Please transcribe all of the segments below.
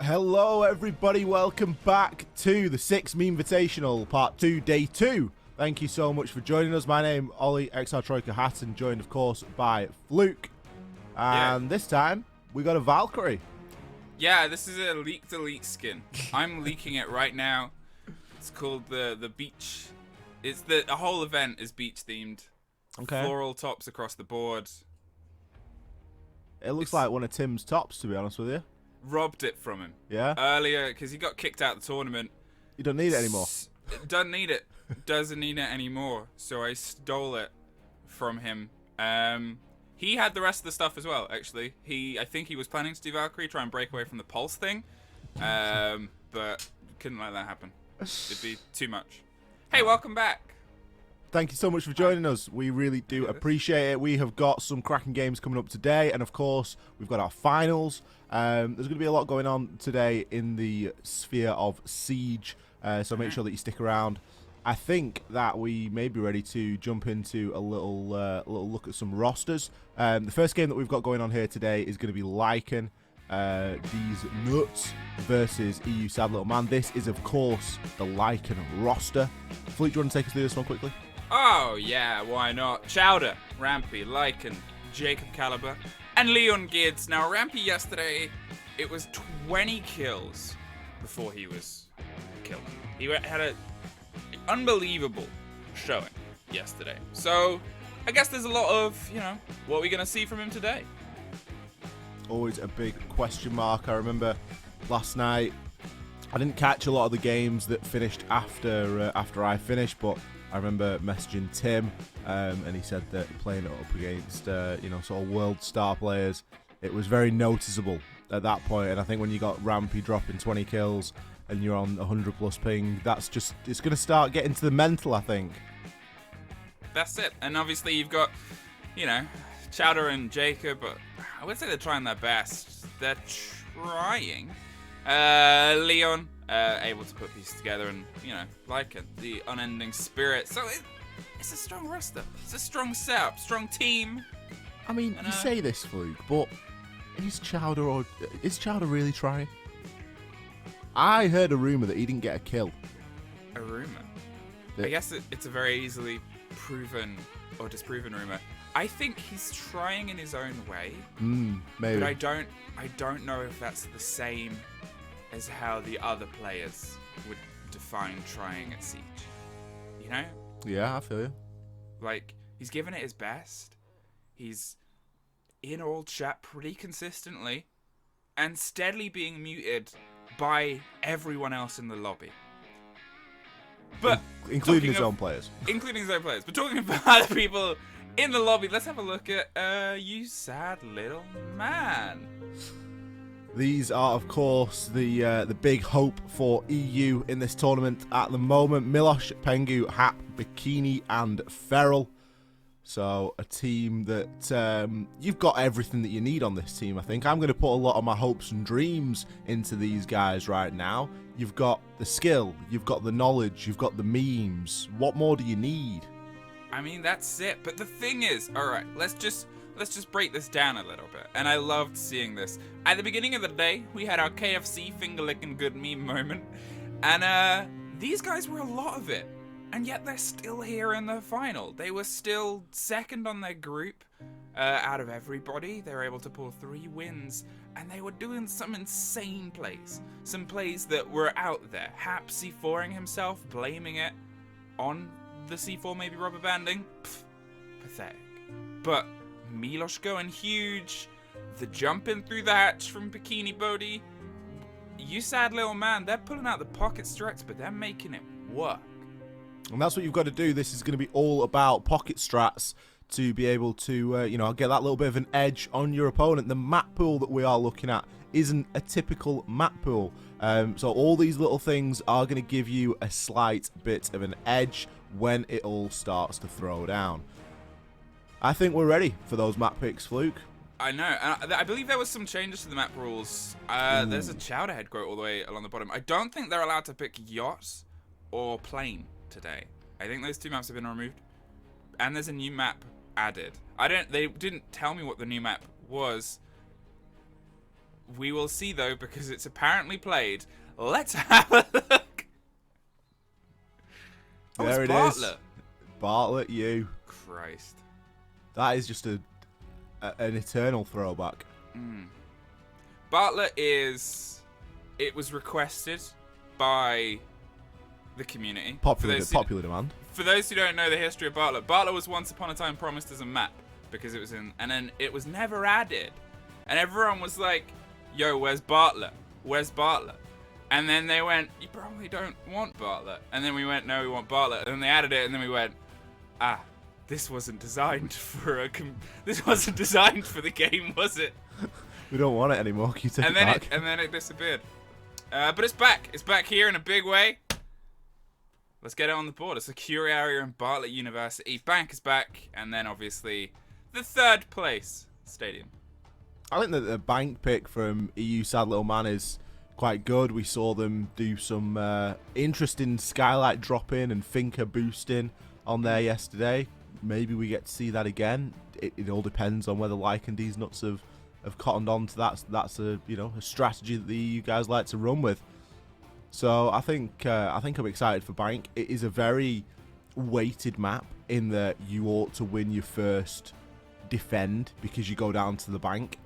Hello everybody, welcome back to the Six Memevitational Part 2, Day 2. Thank you so much for joining us. My name Ollie, XR Troika Hatton, joined of course by Fluke. And this time, we got a Valkyrie. Yeah, this is a leaked elite skin. I'm leaking it right now. It's called the beach. It's the whole event is beach themed. Okay. Floral tops across the board. It looks like one of Tim's tops, to be honest with you. Robbed it from him. Yeah? Earlier, because he got kicked out of the tournament. You don't need it anymore. Doesn't need it. Doesn't need it anymore. So I stole it from him. He had the rest of the stuff as well, actually. I think he was planning to do Valkyrie, try and break away from the pulse thing. But couldn't let that happen. It'd be too much. Hey, welcome back. Thank you so much for joining us. We really do appreciate it. We have got some cracking games coming up today, and of course, we've got our finals. There's going to be a lot going on today in the sphere of Siege, so make sure that you stick around. I think that we may be ready to jump into a little look at some rosters. The first game that we've got going on here today is going to be LycanDeezNuts versus EU Sad Little Man. This is, of course, the Lycan roster. Fleet, do you want to take us through this one quickly? Oh, yeah, why not? Chowder, Rampy, Lycan, Jacob Caliber, and LycanDeezNuts. Now, Rampy yesterday, it was 20 kills before he was killed. He had an unbelievable showing yesterday. So, I guess there's a lot of, what are we going to see from him today? Always a big question mark. I remember last night, I didn't catch a lot of the games that finished after I finished, but I remember messaging Tim, and he said that playing it up against, sort of world star players, it was very noticeable at that point. And I think when you got Rampy dropping 20 kills and you're on 100 plus ping, it's going to start getting to the mental, I think. That's it. And obviously you've got, Chowder and Jacob, but I would say they're trying their best. They're trying. Leon, able to put pieces together, and Lycan, the unending spirit. So it's a strong roster. It's a strong setup, strong team. I mean, you say this, Fluke, but is Chowder really trying? I heard a rumor that he didn't get a kill. A rumor? I guess it's a very easily proven or disproven rumor. I think he's trying in his own way. Maybe. But I don't know if that's the same as how the other players would define trying at Siege. You know? Yeah, I feel you. Like, he's given it his best. He's in all chat pretty consistently and steadily being muted by everyone else in the lobby. But including his own players. Including his own players. But talking about other people in the lobby, let's have a look at You Sad Little Man. These are, of course, the big hope for EU in this tournament at the moment. Milosh, Pengu, Hap, Bikini, and Feral. So a team that you've got everything that you need on this team, I think. I'm going to put a lot of my hopes and dreams into these guys right now. You've got the skill, you've got the knowledge, you've got the memes. What more do you need? I mean, that's it. But the thing is, all right, let's just break this down a little bit. And I loved seeing this. At the beginning of the day, we had our KFC finger-licking good meme moment. And these guys were a lot of it. And yet they're still here in the final. They were still second on their group out of everybody. They were able to pull 3 wins. And they were doing some insane plays. Some plays that were out there. Hap C4ing himself, blaming it on the C4 maybe rubber banding. Pfft, pathetic. But Milosh going huge. The jumping through the hatch from Bikini Bodhi. You Sad Little Man, they're pulling out the pocket strats, but they're making it work. And that's what you've got to do. This is going to be all about pocket strats to be able to, get that little bit of an edge on your opponent. The map pool that we are looking at isn't a typical map pool. So all these little things are going to give you a slight bit of an edge when it all starts to throw down. I think we're ready for those map picks, Fluke. I know. I believe there was some changes to the map rules. There's a Chowderhead quote all the way along the bottom. I don't think they're allowed to pick yacht or plane today. I think those 2 maps have been removed. And there's a new map added. They didn't tell me what the new map was. We will see, though, because it's apparently played. Let's have a look. Oh, there it's it Bartlett. is. Bartlett, you. Christ. That is just an eternal throwback. Bartlett is... It was requested by the community. Popular demand. For those who don't know the history of Bartlett, Bartlett was once upon a time promised as a map because it was in... And then it was never added. And everyone was like, yo, where's Bartlett? Where's Bartlett? And then they went, you probably don't want Bartlett. And then we went, no, we want Bartlett. And then they added it, and then we went, this wasn't designed for this wasn't designed for the game, was it? We don't want it anymore. Can you take it back? And then it disappeared. But it's back. It's back here in a big way. Let's get it on the board. A secure area in Bartlett University. Bank is back. And then, obviously, the 3rd place stadium. I think that the bank pick from EU Sad Little Man is quite good. We saw them do some interesting skylight dropping and thinker boosting on there yesterday. Maybe we get to see that again. It all depends on whether LycanDeezNuts have cottoned on to that. That's a strategy that the EU guys like to run with. So I think I'm excited for Bank. It is a very weighted map in that you ought to win your first defend because you go down to the bank.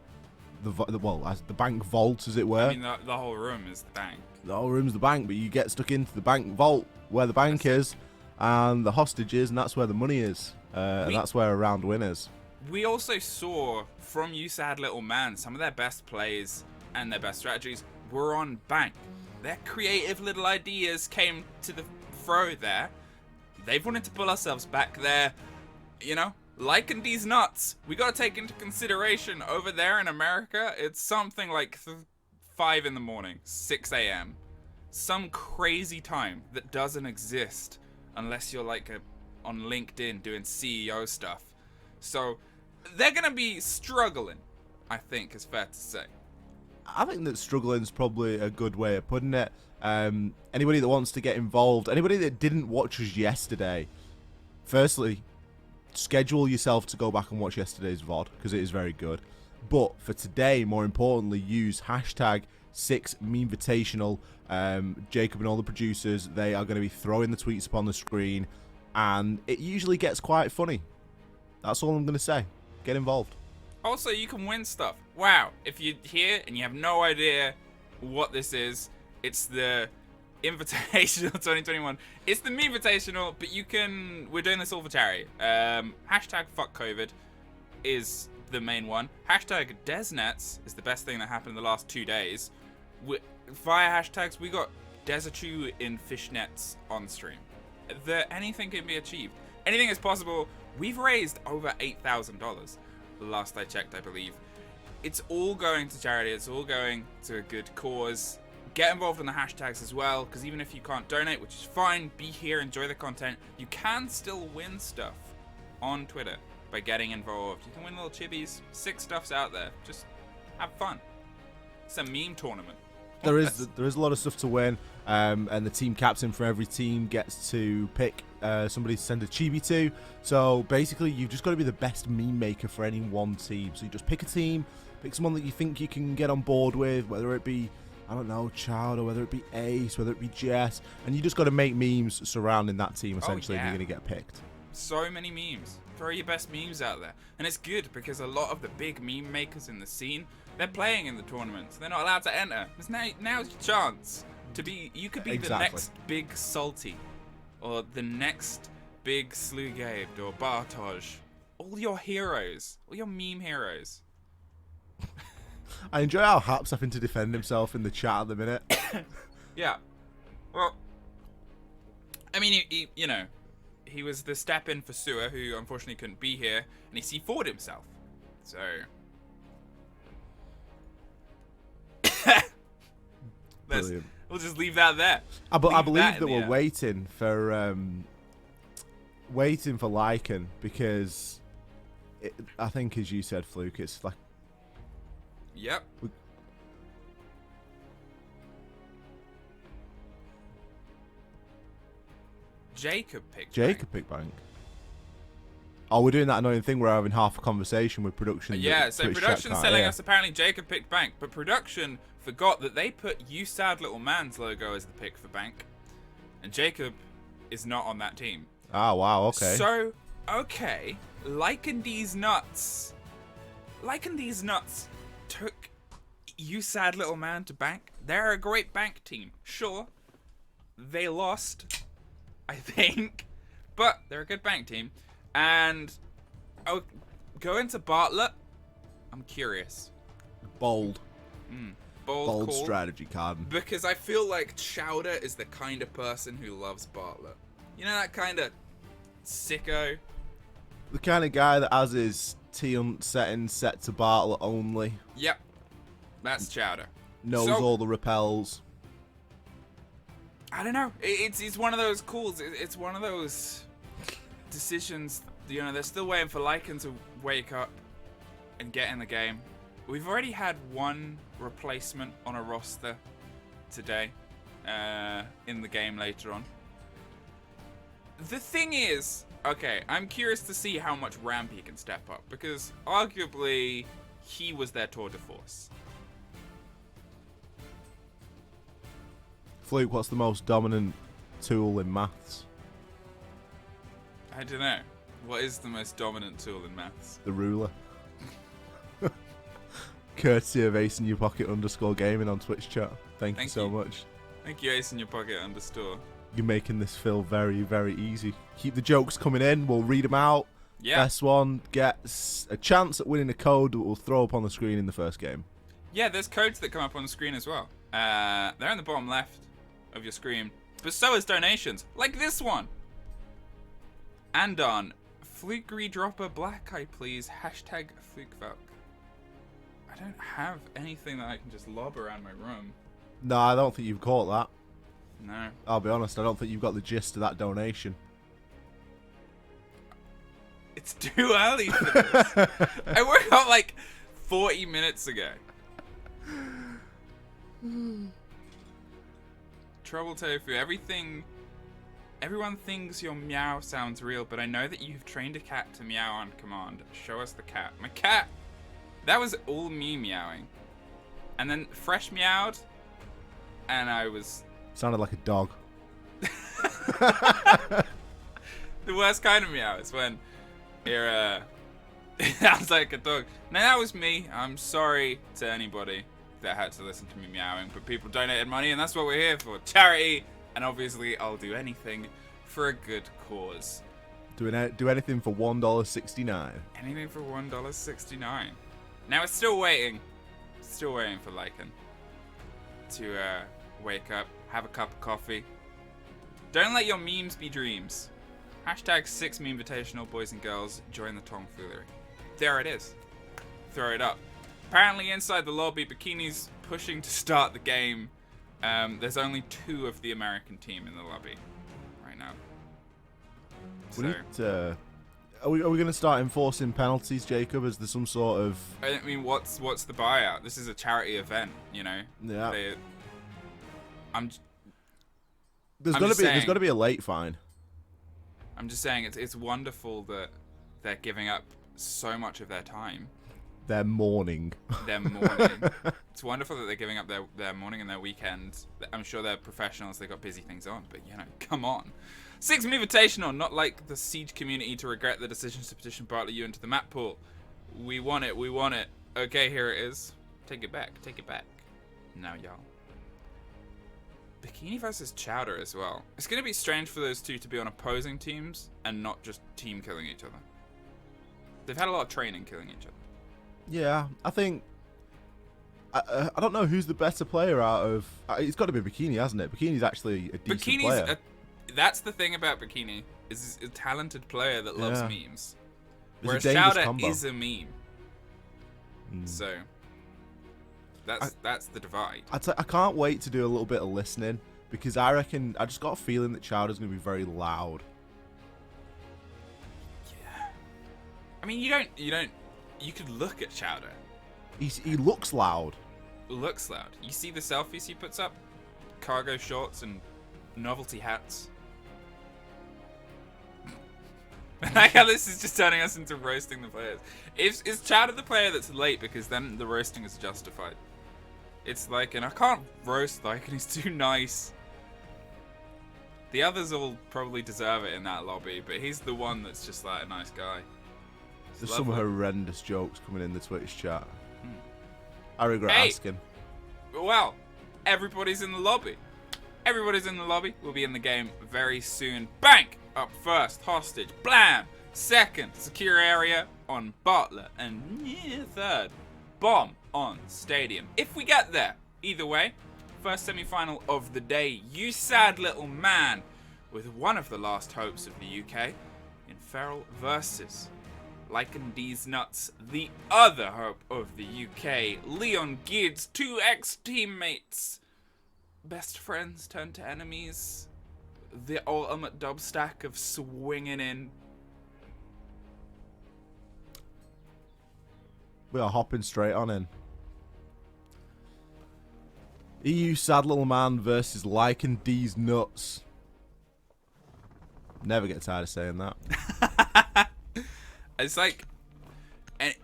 As the bank vault, as it were. I mean, the whole room is the bank. The whole room's the bank, but you get stuck into the bank vault where the bank is and the hostage is, and that's where the money is. And that's where a round win is. We also saw from You Sad Little Man some of their best plays and their best strategies were on bank. Their creative little ideas came to the fro there. They've wanted to pull ourselves back there, LycanDeezNuts. We got to take into consideration over there in America, it's something like 5 in the morning, 6 a.m. Some crazy time that doesn't exist unless you're on LinkedIn doing CEO stuff. So they're going to be struggling, I think is fair to say. I think that struggling is probably a good way of putting it. Anybody that wants to get involved, anybody that didn't watch us yesterday, firstly, schedule yourself to go back and watch yesterday's VOD because it is very good. But for today, more importantly, use hashtag Six Memevitational. Jacob and all the producers, they are going to be throwing the tweets up on the screen, and it usually gets quite funny. That's all I'm going to say. Get involved. Also, you can win stuff. Wow, if you're here and you have no idea what this is, it's the Invitational 2021. It's the Memevitational, but we're doing this all for charity. Hashtag fuck COVID is the main one. Hashtag LycanDeezNuts is the best thing that happened in the last 2 days. Via hashtags, we got Desertu in fishnets on stream. Anything can be achieved. Anything is possible. We've raised over $8,000. Last I checked, I believe. It's all going to charity. It's all going to a good cause. Get involved in the hashtags as well, because even if you can't donate, which is fine, be here, enjoy the content, you can still win stuff on Twitter by getting involved. You can win little chibbies. Sick stuff's out there. Just have fun. It's a meme tournament. There is a lot of stuff to win, and the team captain for every team gets to pick somebody to send a chibi to. So basically, you've just got to be the best meme maker for any one team. So you just pick a team, pick someone that you think you can get on board with, whether it be, I don't know, Child, or whether it be Ace, whether it be Jess, and you just got to make memes surrounding that team essentially, and you're going to get picked. So many memes. Throw your best memes out there. And it's good because a lot of the big meme makers in the scene, they're playing in the tournaments. They're not allowed to enter. Now's your chance to be. You could be the next big Salty, or the next big Slugaved, or Bartosz. All your heroes, all your meme heroes. I enjoy how Hap's having to defend himself in the chat at the minute. Yeah. Well, I mean, he was the step-in for Sewer, who unfortunately couldn't be here, and he C4'd himself. So... we'll just leave that there. I believe that we're waiting for Lycan, because I think, as you said, Fluke, it's like... Yep. Jacob picked Bank. Oh, we're doing that annoying thing where we're having half a conversation with production. Yeah, so production's telling us apparently Jacob picked bank, but production forgot that they put "You Sad Little Man's" logo as the pick for bank, and Jacob is not on that team. Ah, wow, okay. So, okay, LycanDeezNuts took "You Sad Little Man" to bank. They're a great bank team. Sure, they lost, I think, but they're a good bank team. And I'll go into Bartlett. I'm curious. Bold Bold call, strategy, Carden. because I feel like Chowder is the kind of person who loves Bartlett. You know, that kind of sicko. The kind of guy that has his T settings set to Bartlett only. Yep, that's Chowder. Knows all the repels. I don't know. It's one of those calls. It's one of those decisions. You know, they're still waiting for Lycan to wake up and get in the game. We've already had one replacement on a roster today, in the game later on. The thing is, okay, I'm curious to see how much ramp he can step up, because arguably he was their tour de force. Fluke, what's the most dominant tool in maths? I don't know. What is the most dominant tool in maths? The ruler. Courtesy of Ace in Your Pocket _gaming on Twitch chat. Thank you so much. Thank you, Ace in Your Pocket _ You're making this feel very, very easy. Keep the jokes coming in. We'll read them out. Yeah. Best one gets a chance at winning a code that we'll throw up on the screen in the first game. Yeah, there's codes that come up on the screen as well. They're in the bottom left of your screen. But so is donations, like this one. Andon, Fluke redropper black eye please, hashtag FlukeVelk. I don't have anything that I can just lob around my room. No, I don't think you've caught that. No. I'll be honest, I don't think you've got the gist of that donation. It's too early for this. I woke up like 40 minutes ago. Trouble Tofu, everyone thinks your meow sounds real, but I know that you've trained a cat to meow on command. Show us the cat. My cat! That was all me meowing. And then Fresh meowed, and I was... Sounded like a dog. The worst kind of meow is when you're, sounds like a dog. No, that was me. I'm sorry to anybody that had to listen to me meowing, but people donated money, and that's what we're here for. Charity, and obviously I'll do anything for a good cause. Do anything for $1.69. Anything for $1.69. Now it's still waiting. Still waiting for Lycan to wake up, have a cup of coffee. Don't let your memes be dreams. Hashtag Six Memevitational, boys and girls, join the tomfoolery. There it is. Throw it up. Apparently inside the lobby, Bikini's pushing to start the game. There's only 2 of the American team in the lobby right now. We need are we going to start enforcing penalties, Jacob? Is there some sort of... I mean, what's the buyout? This is a charity event, you know? Yeah. There's got to be a late fine. I'm just saying it's wonderful that they're giving up so much of their time. Their morning. It's wonderful that they're giving up their morning and their weekend. I'm sure they're professionals. They've got busy things on, but you know, come on. Six Memevitational, not like the Siege community to regret the decisions to petition Bartlett you into the map pool. We want it. We want it. Okay, here it is. Take it back. Take it back. Now, y'all. Bikini versus Chowder as well. It's going to be strange for those two to be on opposing teams and not just team killing each other. They've had a lot of training killing each other. Yeah, I think... I don't know who's the better player out of... It's got to be Bikini, hasn't it? Bikini's actually a decent player. That's the thing about Bikini. Is a talented player that loves memes. Whereas a Chowder combo. is a meme. So... That's the divide. I can't wait to do a little bit of listening, because I just got a feeling that Chowder's going to be very loud. Yeah. I mean, you could look at Chowder. He looks loud. Looks loud. You see the selfies he puts up? Cargo shorts and novelty hats. I like how this is just turning us into roasting the players. Is Chowder the player that's late because then the roasting is justified? It's Lycan. I can't roast Lycan, he's too nice. The others all probably deserve it in that lobby, but he's the one that's just like a nice guy. There's some horrendous jokes coming in the Twitch chat. I regret asking. Well, everybody's in the lobby. Everybody's in the lobby. We'll be in the game very soon. Bank up first, hostage. Blam! Second, secure area on Bartlett. And third, bomb on Stadium. If we get there, either way, first semi-final of the day. You sad little man with one of the last hopes of the UK in Feral versus LycanDeezNuts, the other hope of the UK. Leon Gidd's 2 ex-teammates. Best friends turned to enemies. The ultimate dub stack of swinging in. We are hopping straight on in. EU sad little man versus LycanDeezNuts. Never get tired of saying that. It's like, and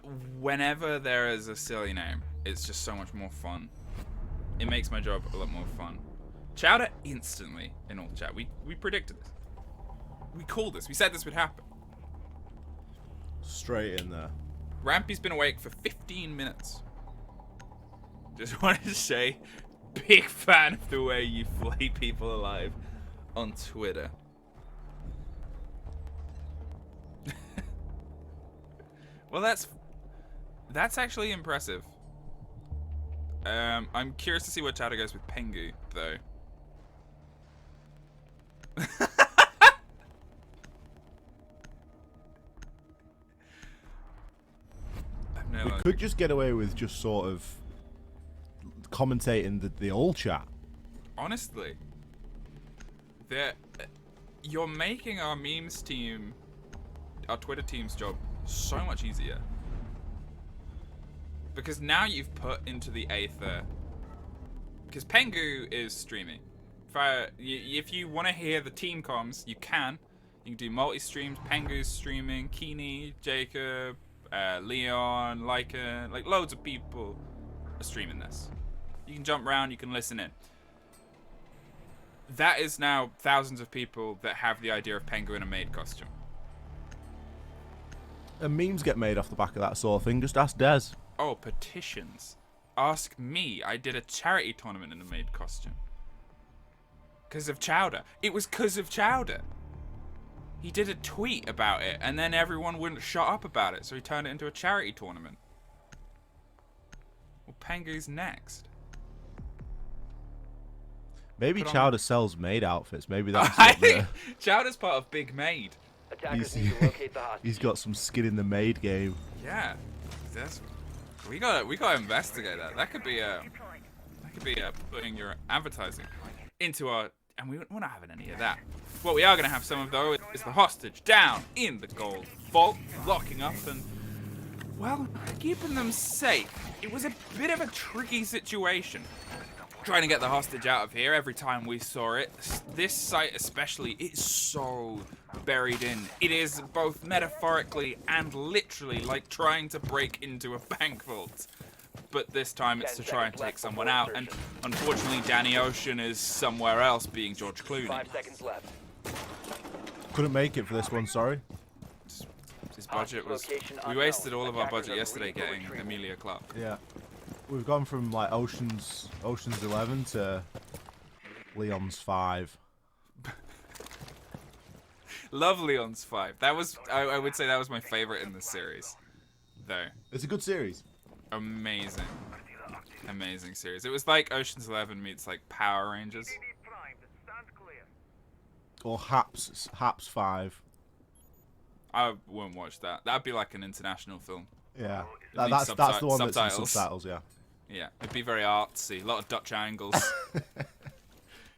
whenever there is a silly name, it's just so much more fun. It makes my job a lot more fun. Chowder instantly in all chat. We predicted this. We called this. We said this would happen. Straight in there. Rampy's been awake for 15 minutes. Just wanted to say, big fan of the way you flay people alive on Twitter. Well, that's actually impressive. I'm curious to see what Chowder goes with Pengu, though. We could just get away with just sort of commentating the old chat. Honestly, you're making our memes team, our Twitter team's job so much easier. Because now you've put into the aether, because Pengu is streaming. If you want to hear the team comms, you can. You can do multi-streams. Pengu's streaming, Keeney, Jacob, Leon, Lycan, like loads of people are streaming this. You can jump around, you can listen in. That is now thousands of people that have the idea of Pengu in a maid costume. And memes get made off the back of that sort of thing. Just ask Des. Oh, petitions. Ask me. I did a charity tournament in a maid costume. Because of Chowder. It was because of Chowder. He did a tweet about it, and then everyone wouldn't shut up about it, so he turned it into a charity tournament. Well, Pengu's next. Maybe Chowder sells maid outfits. Maybe that's. I think Chowder's part of Big Maid. He's got some skin in the maid game. Yeah, we gotta investigate that. That could be putting your advertising into our, and we're not having any of that. What we are gonna have some of though is the hostage down in the gold vault, locking up and, well, keeping them safe. It was a bit of a tricky situation. Trying to get the hostage out of here every time we saw it. This site especially, it's so buried in. It is both metaphorically and literally like trying to break into a bank vault. But this time it's to try and take someone out, and unfortunately Danny Ocean is somewhere else being George Clooney. 5 seconds left. Couldn't make it for this one, sorry. His budget was... We wasted all of our budget yesterday getting Emilia Clarke. Yeah. We've gone from like Ocean's 11 to Leon's 5. Love Leon's 5. That was, I would say that was my favorite in the series, though. It's a good series. Amazing. Amazing series. It was like Ocean's 11 meets like Power Rangers. Or Haps 5. I wouldn't watch that. That'd be like an international film. Yeah. That's the one that's in subtitles. subtitles, yeah. Yeah, it'd be very artsy. A lot of Dutch angles.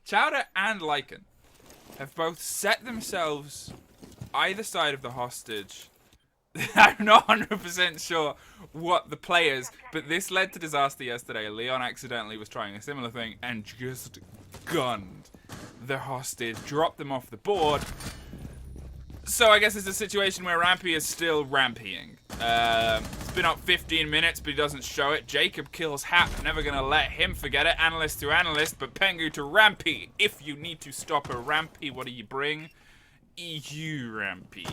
Chowder and Lycan have both set themselves either side of the hostage. I'm not 100% sure what the players, but this led to disaster yesterday. Leon accidentally was trying a similar thing and just gunned the hostage, dropped them off the board. So I guess it's a situation where Rampy is still rampying. It's been up 15 minutes, but he doesn't show it. Jacob kills Hap, never gonna let him forget it. Analyst to analyst, but Pengu to Rampy. If you need to stop a Rampy, what do you bring? EU Rampy.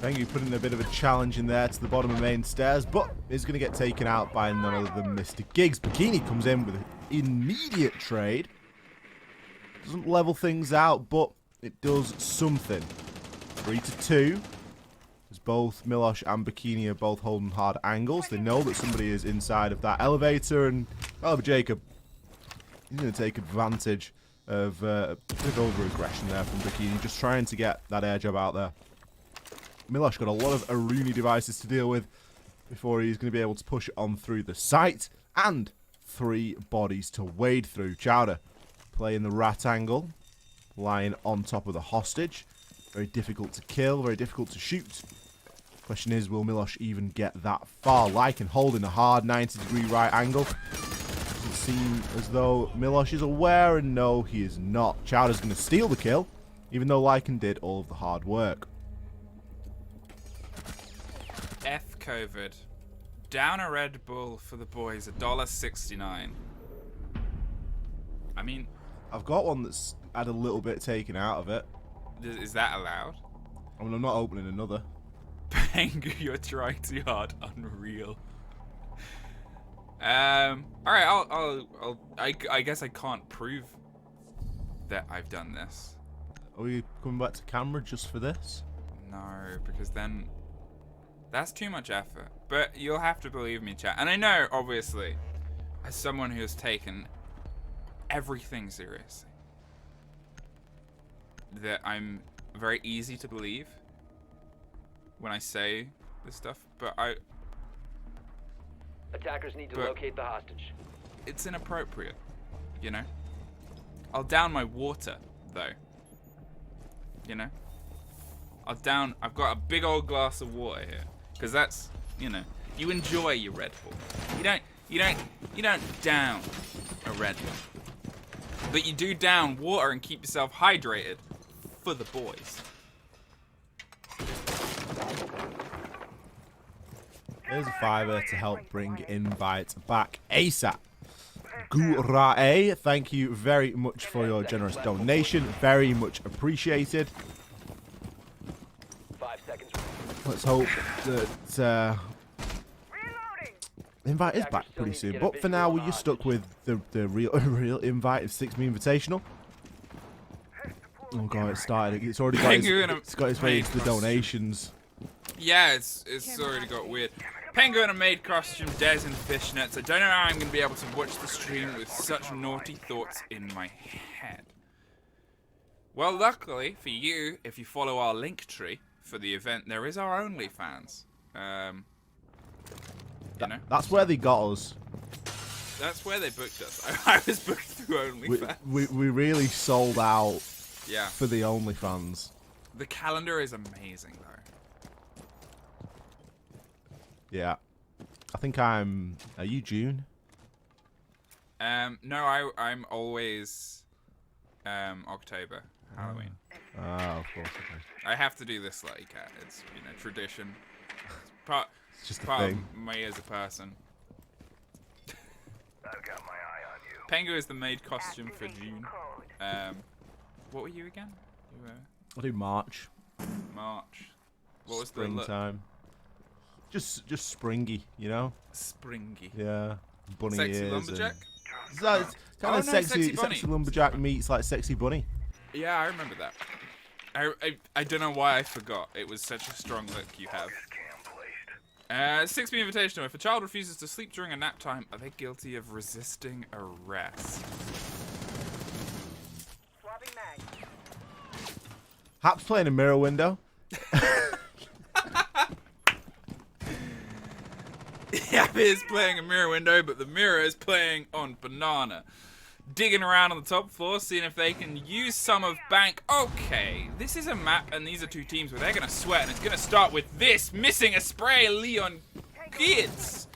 Pengu putting a bit of a challenge in there to the bottom of main stairs, but is going to get taken out by none other than Mr. Giggs. Bikini comes in with an immediate trade. Doesn't level things out, but it does something. 3-2. As both Milosh and Bikini are both holding hard angles. They know that somebody is inside of that elevator, and Jacob, he's going to take advantage of a bit of over-aggression there from Bikini, just trying to get that air job out there. Milosh got a lot of Aruni devices to deal with before he's going to be able to push it on through the site, and 3 bodies to wade through. Chowder playing the rat angle, lying on top of the hostage. Very difficult to kill, very difficult to shoot. Question is, will Milosh even get that far? Lycan holding a hard 90-degree right angle. Doesn't seem as though Milosh is aware, and no, he is not. Chowder's going to steal the kill, even though Lycan did all of the hard work. F COVID. Down a Red Bull for the boys, $1.69. I mean, I've got one that's had a little bit taken out of it. is that allowed? I mean, I'm not opening another. Pengu, you're trying too hard. Unreal. Alright, I guess I can't prove that I've done this. Are we coming back to camera just for this? No, because then that's too much effort. But you'll have to believe me, chat. And I know, obviously, as someone who has taken everything seriously, that I'm very easy to believe when I say this stuff, but Attackers need to locate the hostage. it's inappropriate, you know? I'll down my water, though. You know? I've got a big old glass of water here. Because that's, you know, you enjoy your Red Bull. You don't down a Red Bull. But you do down water and keep yourself hydrated for the boys. There's a $5 to help bring Invite back ASAP. Gurae, thank you very much for your generous donation. Very much appreciated. 5 seconds. Let's hope that Invite is back pretty soon. But for now, we're just stuck with the real Invite of Six Memevitational. Oh god, it started. It's already got its way into the donations. Yeah, it's already got weird. Penguin and maid costume, Dez and fishnets. I don't know how I'm going to be able to watch the stream with such naughty thoughts in my head. Well, luckily for you, if you follow our link tree for the event, there is our OnlyFans. You know? That's where they got us. That's where they booked us. I was booked through OnlyFans. We really sold out. Yeah. For the OnlyFans. The calendar is amazing, though. Yeah. I think I'm... Are you June? No, I'm always October, Halloween. Oh, of course. Okay. I have to do this like it's, you know, tradition. It's just a part thing. of me as a person. I've got my eye on you. Pengu is the maid costume for June. What were you again? You were I'll do March. March. What was the look? Springtime. Just springy, you know? Springy. Yeah. Bunny Sexy ears. lumberjack? It's kind of sexy sexy lumberjack meets like sexy bunny. Yeah, I remember that. I don't know why I forgot. It was such a strong look you have. Six Memevitational. If a child refuses to sleep during a nap time, are they guilty of resisting arrest? Hap's playing a mirror window. Yap is playing a mirror window, but the mirror is playing on banana. Digging around on the top floor, seeing if they can use some of bank. Okay, this is a map, and these are two teams where they're going to sweat, and it's going to start with this. Missing a spray, Leon Kids.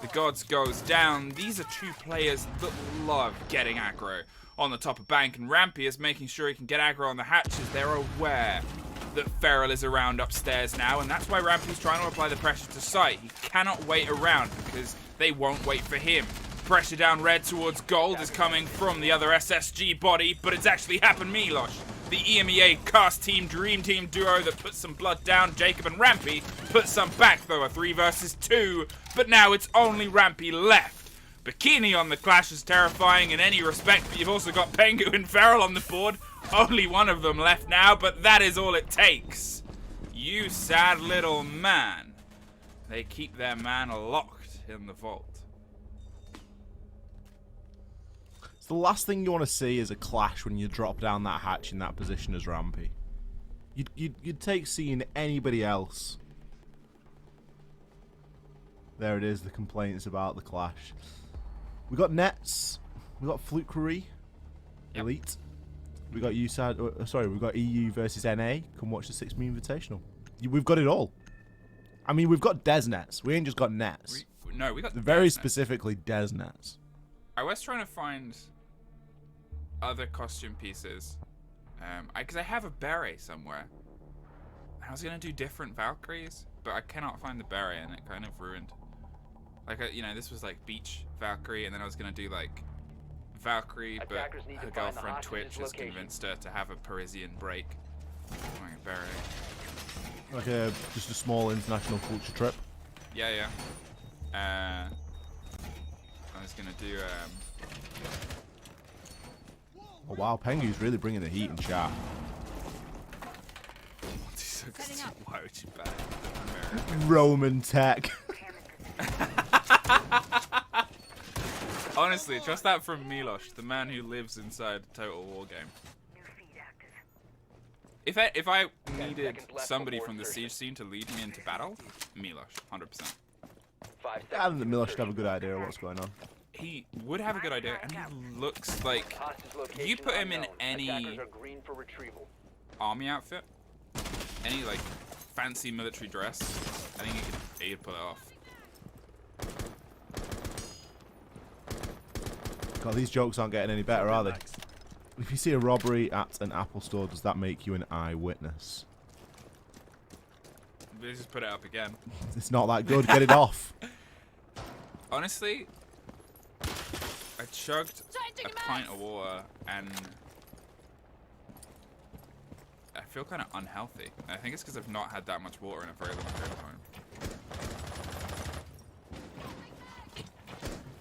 The gods goes down. These are two players that love getting aggro. On the top of Bank, and Rampy is making sure he can get aggro on the hatches. They're aware that Feral is around upstairs now, and that's why Rampy's trying to apply the pressure to site. He cannot wait around because they won't wait for him. Pressure down red towards gold is coming from the other SSG body, but it's actually happened Milosh. The EMEA cast team, dream team duo that put some blood down. Jacob and Rampy put some back, though, a 3 versus 2. But now it's only Rampy left. Bikini on the clash is terrifying in any respect, but you've also got Pengu and Feral on the board. Only one of them left now, but that is all it takes. You sad little man. They keep their man locked in the vault. The last thing you want to see is a clash when you drop down that hatch in that position as Rampy. You'd take seeing anybody else. There it is, the complaints about the clash. We got Nets, we got Flukery, Elite. We got we've got EU versus NA. Come watch the Six Memevitational. We've got it all. I mean, we've got DeezNuts. We ain't just got Nets. No, we got very DeezNuts. specifically DeezNuts. I was trying to find other costume pieces, because I have a beret somewhere. I was gonna do different Valkyries, but I cannot find the beret, and it kind of ruined. Like, this was like beach Valkyrie, and then I was gonna do like Valkyrie, but her girlfriend Twitch has convinced her to have a Parisian break. Wearing a beret. Like just a small international culture trip. Yeah. I was gonna do Oh wow, Pengu's really bringing the heat in chat. Why would you ban Roman tech. Honestly, trust that from Milosh, the man who lives inside Total War game. If I needed somebody from the siege scene to lead me into battle, Milosh, 100%. I think that Milosh should have a good idea of what's going on. He would have a good idea, and he looks like you put him in any army outfit, any like fancy military dress. I think he'd pull it off. God, these jokes aren't getting any better, are they? If you see a robbery at an Apple store, does that make you an eyewitness? Let's just put it up again. It's not that good. Get it off. Honestly, I chugged a pint of water and I feel kind of unhealthy. I think it's because I've not had that much water in a very long period of time.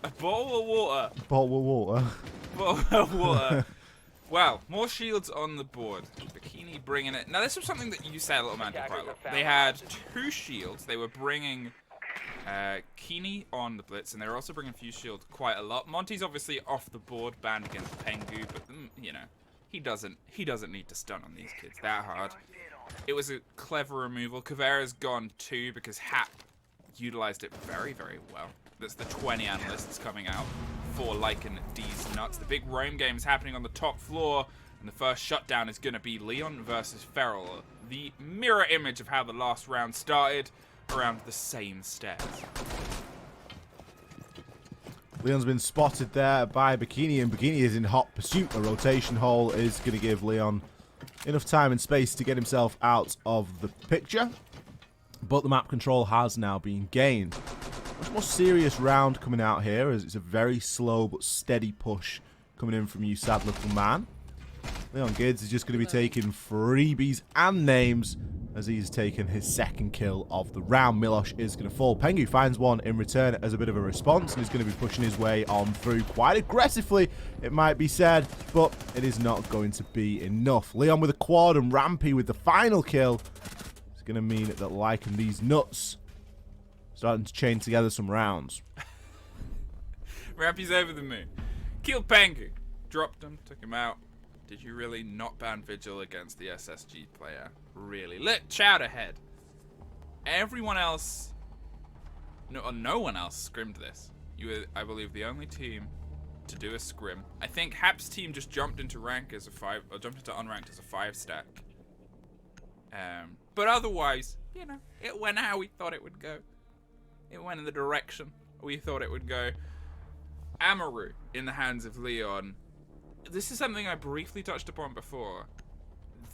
A bottle of water. Bottle of water. Bottle of water. Wow, more shields on the board. Bikini bringing it. Now, this was something that you said, Little Man, quite a lot. They had 2 shields. They were bringing Kini on the blitz, and they were also bringing Fuse Shield quite a lot. Monty's obviously off the board, banned against Pengu, but he doesn't need to stun on these kids that hard. It was a clever removal. Kavera's gone too because Hap utilized it very, very well. That's the 20 analysts coming out for LycanDeezNuts. The big roam game is happening on the top floor, and the first shutdown is going to be Leon versus Feral. The mirror image of how the last round started, around the same stairs. Leon's been spotted there by Bikini, and Bikini is in hot pursuit. A rotation hole is going to give Leon enough time and space to get himself out of the picture. But the map control has now been gained. Much more serious round coming out here, as it's a very slow but steady push coming in from you, sad little man. LycanDeez is just going to be taking freebies and names as he's taken his second kill of the round. Milosh is going to fall. Pengu finds one in return as a bit of a response, and he's going to be pushing his way on through quite aggressively, it might be said, but it is not going to be enough. Leon with a quad and Rampy with the final kill. It's going to mean that LycanDeezNuts starting to chain together some rounds. Rampy's over the moon. Killed Pengu. Dropped him, took him out. Did you really not ban Vigil against the SSG player? Really? Let Chowder head. Everyone else... No one else scrimmed this. You were, I believe, the only team to do a scrim. I think Hap's team just jumped into rank as a 5... Or jumped into unranked as a 5-stack. But otherwise, it went how we thought it would go. It went in the direction we thought it would go. Amaru in the hands of Leon. This is something I briefly touched upon before.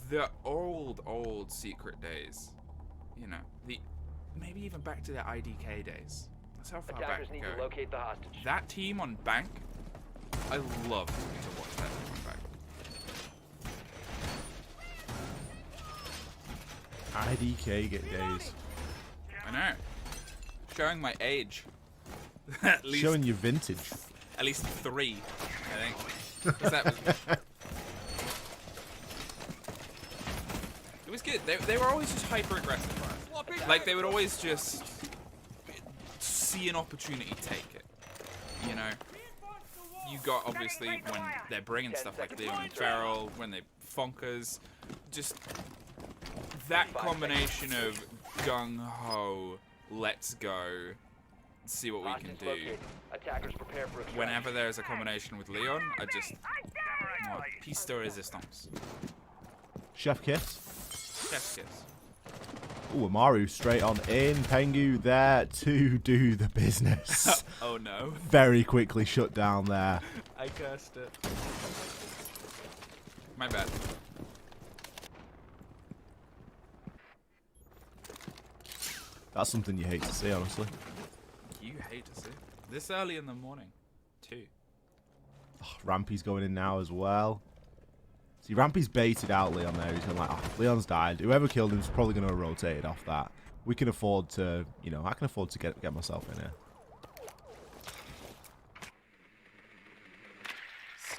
The old secret days. You know, maybe even back to the IDK days. That's how far Attackers back need it to goes. locate the hostage. That team on Bank, I love to watch that team on Bank. IDK get days. I know. Showing my age. At least, Showing you vintage. at least 3, I think. 'Cause that was, it was good. They were always just hyper aggressive. Like they would always just see an opportunity, take it. You know. You got obviously when they're bringing stuff like Leon and Feral, when they Fonkers, just that combination of gung ho, let's go, see what we can Hostage do. located. Attackers prepare for extraction. Whenever there's a combination with Leon, I just piece de resistance. Chef kiss. Chef's kiss. Ooh, Amaru straight on in. Pengu there to do the business. Oh no. Very quickly shut down there. I cursed it. My bad. That's something you hate to see, honestly. You hate to see. This early in the morning, too. Oh, Rampy's going in now as well. See, Rampy's baited out Leon there. He's going like, oh, Leon's died. Whoever killed him's probably going to have rotated off that. We can afford to, you know, I can afford to get myself in here.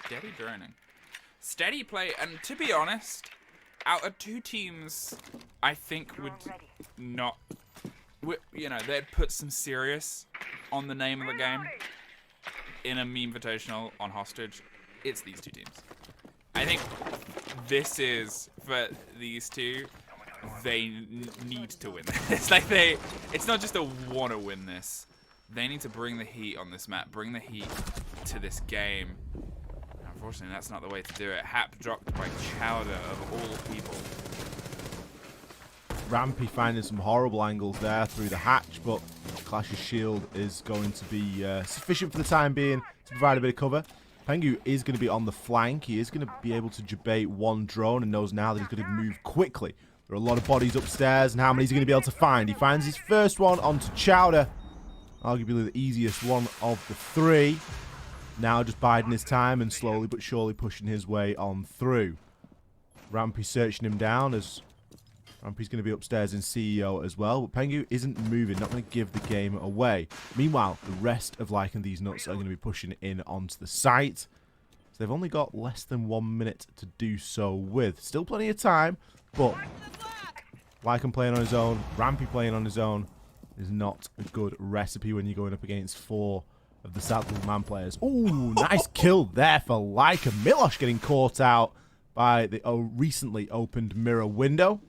Steady droning. Steady play, and to be honest, out of 2 teams, I think would not, you know, they'd put some serious on the name of the game in a Memevitational on Hostage. It's these 2 teams. I think this is, for these 2, they need to win this. Like it's not just a want to win this. They need to bring the heat on this map, bring the heat to this game. Unfortunately, that's not the way to do it. Hap dropped by Chowder of all people. Rampy finding some horrible angles there through the hatch, but Clash's shield is going to be sufficient for the time being to provide a bit of cover. Pengu is going to be on the flank. He is going to be able to debate one drone and knows now that he's going to move quickly. There are a lot of bodies upstairs, and how many is he going to be able to find? He finds his first one onto Chowder. Arguably the easiest one of the 3. Now just biding his time and slowly but surely pushing his way on through. Rampy searching him down as Rampy's going to be upstairs in CEO as well. But Pengu isn't moving, not going to give the game away. Meanwhile, the rest of LycanDeezNuts are going to be pushing in onto the site. So they've only got less than 1 minute to do so with. Still plenty of time, but Lycan playing on his own, Rampy playing on his own is not a good recipe when you're going up against 4 of the Sad Little Man players. Ooh, nice kill there for Lycan. Milosh getting caught out by the recently opened mirror window.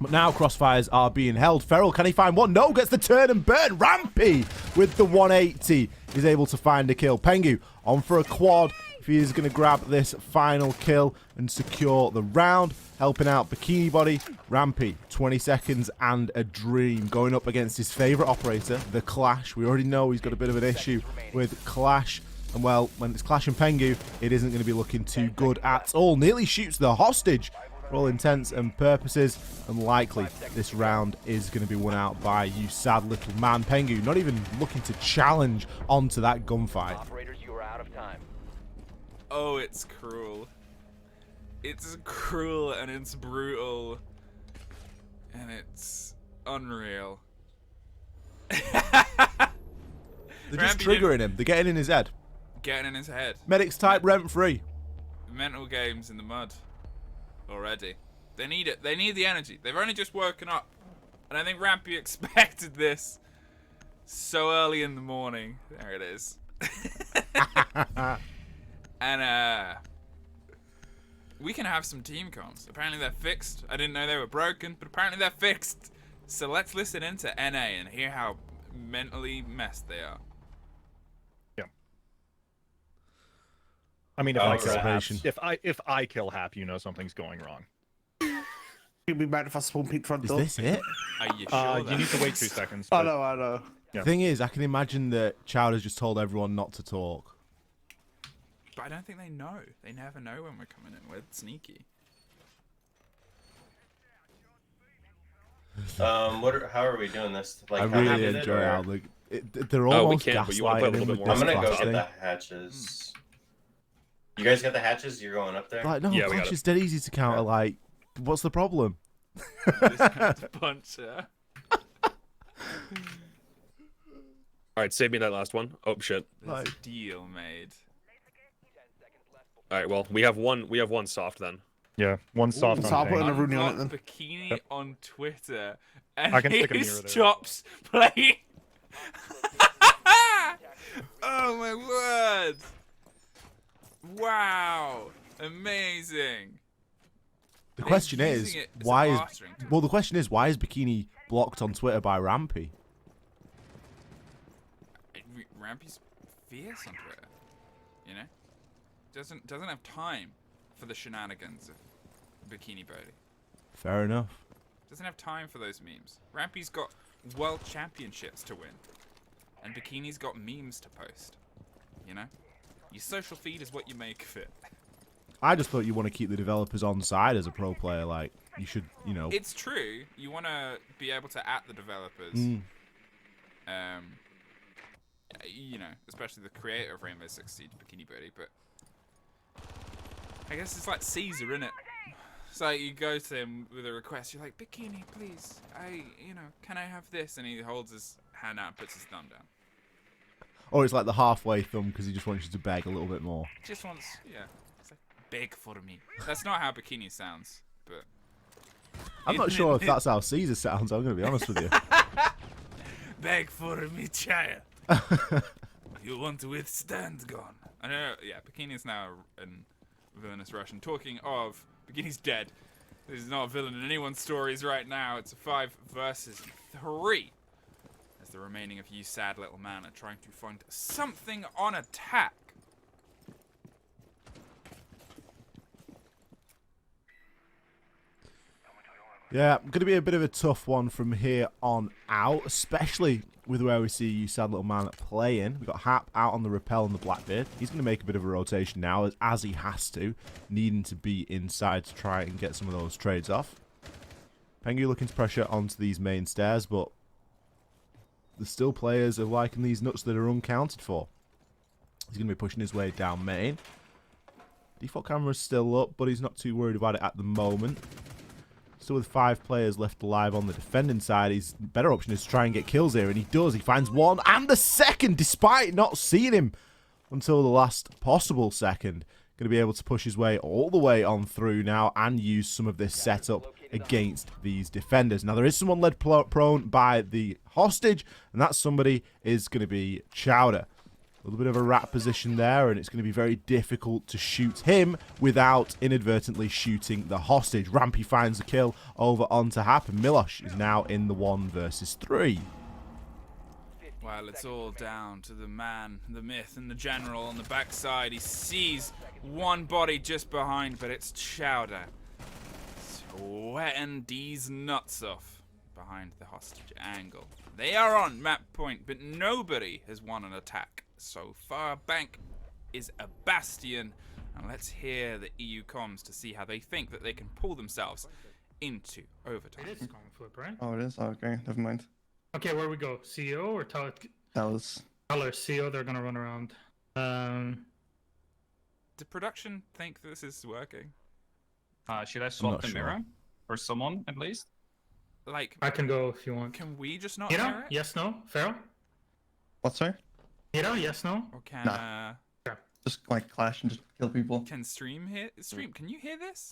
But now crossfires are being held. Feral, can he find one? No, gets the turn and burn. Rampy with the 180 is able to find a kill. Pengu on for a quad if he is going to grab this final kill and secure the round. Helping out Bikini Body. Rampy, 20 seconds and a dream. Going up against his favourite operator, the Clash. We already know he's got a bit of an issue with Clash. And well, when it's Clash and Pengu, it isn't going to be looking too good at all. Nearly shoots the hostage. For all intents and purposes, unlikely this round is going to be won out by you sad little man. Pengu not even looking to challenge onto that gunfight. Operators, you are out of time. Oh, it's cruel. It's cruel and it's brutal. And it's unreal. They're just triggering him. They're getting in his head. Getting in his head. Medics type rent free. Mental games in the mud. Already. They need it. They need the energy. They've only just woken up. And I think Rampy expected this so early in the morning. There it is. And we can have some team comms. Apparently they're fixed. I didn't know they were broken, but apparently they're fixed. So let's listen into NA and hear how mentally messed they are. Yeah. I mean, if I kill Hap, Observation. if I kill Hap, you know something's going wrong. You'll be mad if I spawn peek front Is door. this it? Are you sure? You need to wait 2 seconds. I but- know. The thing is, I can imagine that Chowder's just told everyone not to talk. But I don't think they know. They never know when we're coming in. We're sneaky. How are we doing this? Like, I how really did enjoy it, how or... they're almost can't, but you wanna play a gaslighting little him bit with more. this I'm gonna go clash get thing. the hatches. You guys got the hatches? You're going up there? Like, no, Yeah, we Clash got it. is dead easy to counter. Like, what's the problem? Just punch her. All right, save me that last one. Oh shit. There's Like- a deal made. All right, well we have one soft then. Yeah, one soft so I'll on put in tank. a Rooney on it Unlock then. Bikini Yep. on Twitter. And I can stick a mirror his there. chops playing. Oh my word! Wow, amazing. The question is, using it as a why is bartering tool. well? The question is, why is Bikini blocked on Twitter by Rampy? Rampy's fierce on Twitter. You know, doesn't have time for the shenanigans of Bikini Birdie. Fair enough. Doesn't have time for those memes. Rampy's got world championships to win, and Bikini's got memes to post. You know, your social feed is what you make of it. I just thought you want to keep the developers on side as a pro player. Like, you should, you know. It's true. You want to be able to at the developers. You know, especially the creator of Rainbow Six Siege, Bikini Birdie, but I guess it's like Caesar, innit? It's like you go to him with a request, you're like, Bikini, please, can I have this? And he holds his hand out and puts his thumb down. Or it's like the halfway thumb because he just wants you to beg a little bit more. Just wants, yeah. It's like, beg for me. That's not how Bikini sounds, but... I'm not sure if that's how Caesar sounds, I'm going to be honest with you. Beg for me, child. You want to withstand God. I know, yeah, Bikini's now a villainous Russian. Talking of, Bikini's dead. This is not a villain in anyone's stories right now. It's a 5 versus 3. As the remaining of you sad little man are trying to find something on attack. Yeah, going to be a bit of a tough one from here on out, especially with where we see you sad little man playing. We've got Hap out on the Repel and the Blackbeard. He's going to make a bit of a rotation now, as he has to, needing to be inside to try and get some of those trades off. Pengu looking to pressure onto these main stairs, but there's still players of LycanDeezNuts that are uncounted for. He's going to be pushing his way down main. Default camera's still up, but he's not too worried about it at the moment. Still with 5 players left alive on the defending side, his better option is to try and get kills here, and he does. He finds one and the second, despite not seeing him until the last possible second. Going to be able to push his way all the way on through now and use some of this setup against these defenders. Now, there is someone led prone by the hostage, and that somebody is going to be Chowder. A little bit of a rat position there, and it's going to be very difficult to shoot him without inadvertently shooting the hostage. Rampy finds the kill over onto Hap, and Milosh is now in the 1 versus 3. Well, it's all down to the man, the myth, and the general on the backside. He sees one body just behind, but it's Chowder. Sweating these nuts off behind the hostage angle. They are on map point, but nobody has won an attack so far. Bank is a bastion, and let's hear the EU comms to see how they think that they can pull themselves into overtime. It is coin flip, right? Oh, it is? Oh, okay, never mind. Okay, where we go? CEO or Teller? That was... CEO, they're gonna run around. Do production think this is working? Should I swap not the sure. mirror? For someone, at least? Like, I can go if you want. can we just not Hira? hear it? Yes, no? Pharaoh? What, sorry? Hira? Yes, no? Or can Nah. Just, like, clash and just kill people. can Stream hear? Stream, can you hear this?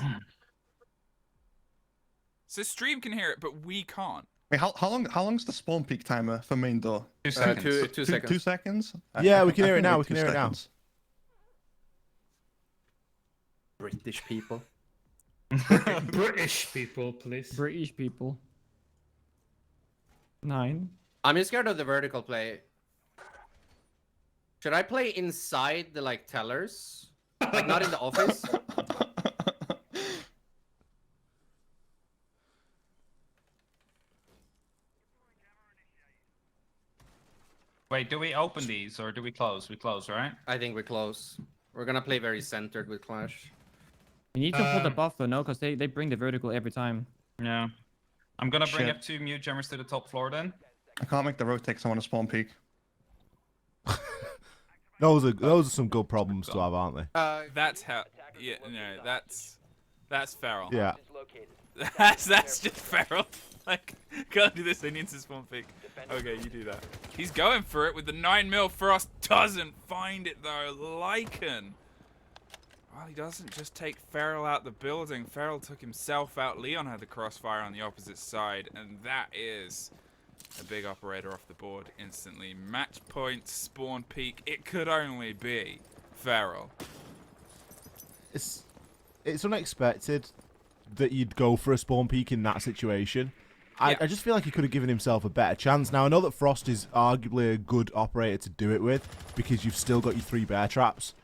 So Stream can hear it, but we can't. Wait, how long's the spawn peak timer for main door? 2 seconds. Two seconds. 2 seconds? Yeah, we can hear it think now, like we can 2 hear it now. seconds. British people. British people, please. British people. 9. I'm just scared of the vertical play. Should I play inside the like tellers? Like not in the office? Wait, do we open these or do we close? We close, right? I think we're close. We're gonna play very centered with Clash. You need to pull the buffer, no? Because they bring the vertical every time. Yeah. I'm gonna bring Shit. up 2 mute jammers to the top floor then. I can't make the rotate because I want to spawn peek. Those are some good problems to have, aren't they? That's how. Yeah, no, that's feral. Yeah. That's just feral. Like, can't do this. I need to spawn peek. Okay, you do that. He's going for it with the 9mm. Frost doesn't find it though. Lycan. Well, he doesn't just take Feral out the building. Feral took himself out. Leon had the crossfire on the opposite side, and that is a big operator off the board instantly. Match point, spawn peak. It could only be Feral. It's unexpected that you'd go for a spawn peek in that situation. I just feel like he could have given himself a better chance. Now, I know that Frost is arguably a good operator to do it with because you've still got your 3 bear traps.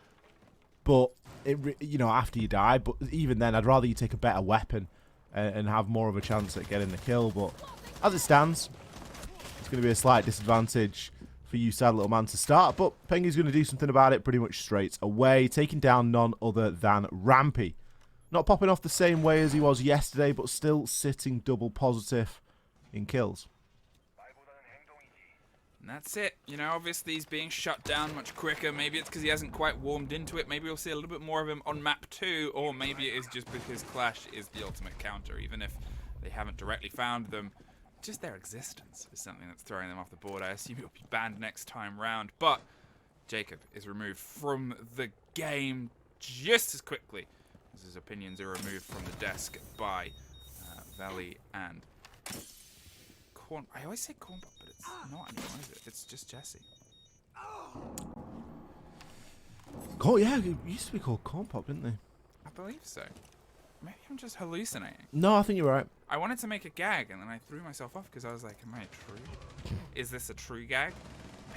But, after you die, but even then, I'd rather you take a better weapon and have more of a chance at getting the kill. But as it stands, it's going to be a slight disadvantage for you, sad little man, to start. But Pengu's going to do something about it pretty much straight away, taking down none other than Rampy. Not popping off the same way as he was yesterday, but still sitting double positive in kills. And that's it. Obviously he's being shut down much quicker. Maybe it's because he hasn't quite warmed into it. Maybe we'll see a little bit more of him on map 2. Or maybe it is just because Clash is the ultimate counter. Even if they haven't directly found them, just their existence is something that's throwing them off the board. I assume he'll be banned next time round. But Jacob is removed from the game just as quickly as his opinions are removed from the desk by Valley and Corn. I always say Corn Pop, but it's not anymore, is it? It's just Jesse. Yeah, it used to be called Corn Pop, didn't they? I believe so. Maybe I'm just hallucinating. No, I think you're right. I wanted to make a gag, and then I threw myself off because I was like, am I true? Is this a true gag?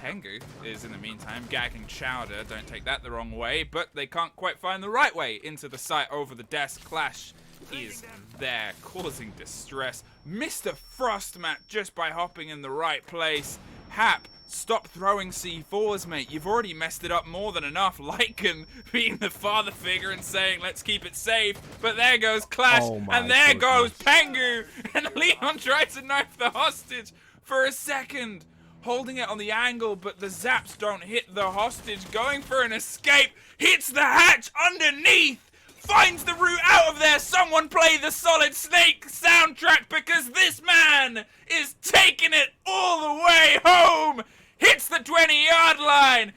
Pengu is, in the meantime, gagging Chowder. Don't take that the wrong way, but they can't quite find the right way into the site over the desk. Clash is there, causing distress. Mr. Frostmat just by hopping in the right place. Hap, stop throwing C4s, mate. You've already messed it up more than enough. Lycan being the father figure and saying, let's keep it safe. But there goes Clash, and there goes Pengu. And Leon tried to knife the hostage for a second, holding it on the angle, but the zaps don't hit the hostage. Going for an escape, hits the hatch underneath. Finds the route out of there. Someone play the Solid Snake soundtrack because this man is taking it all the way home. Hits the 20-yard line.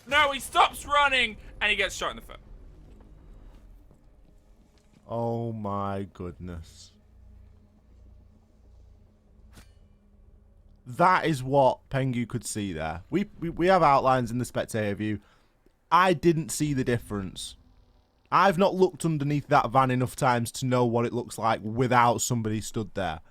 No, he stops running and he gets shot in the foot. Oh my goodness. That is what Pengu could see there. We have outlines in the spectator view. I didn't see the difference. I've not looked underneath that van enough times to know what it looks like without somebody stood there.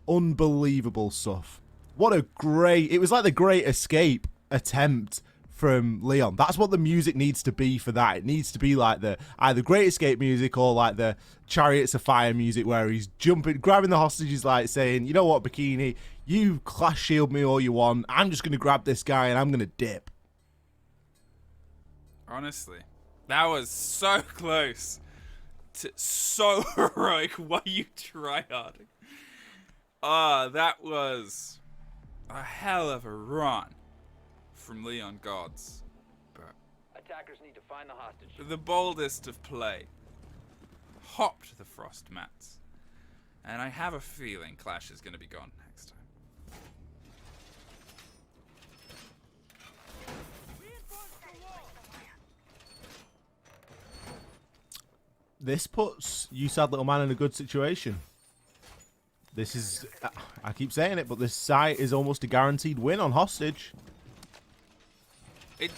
Unbelievable stuff. What a great... It was like the Great Escape attempt from Leon. That's what the music needs to be for that. It needs to be like the either Great Escape music or like the Chariots of Fire music where he's jumping, grabbing the hostages, like saying, you know what, Bikini, you Clash shield me all you want. I'm just going to grab this guy and I'm going to dip. Honestly. That was so close to so heroic. Why you tryharding? That was a hell of a run from Leon Gods. But attackers need to find the hostage. The boldest of play hopped the frost mats. And I have a feeling Clash is going to be gone next time. This puts you, sad little man, in a good situation. This is, I keep saying it, but this site is almost a guaranteed win on hostage. The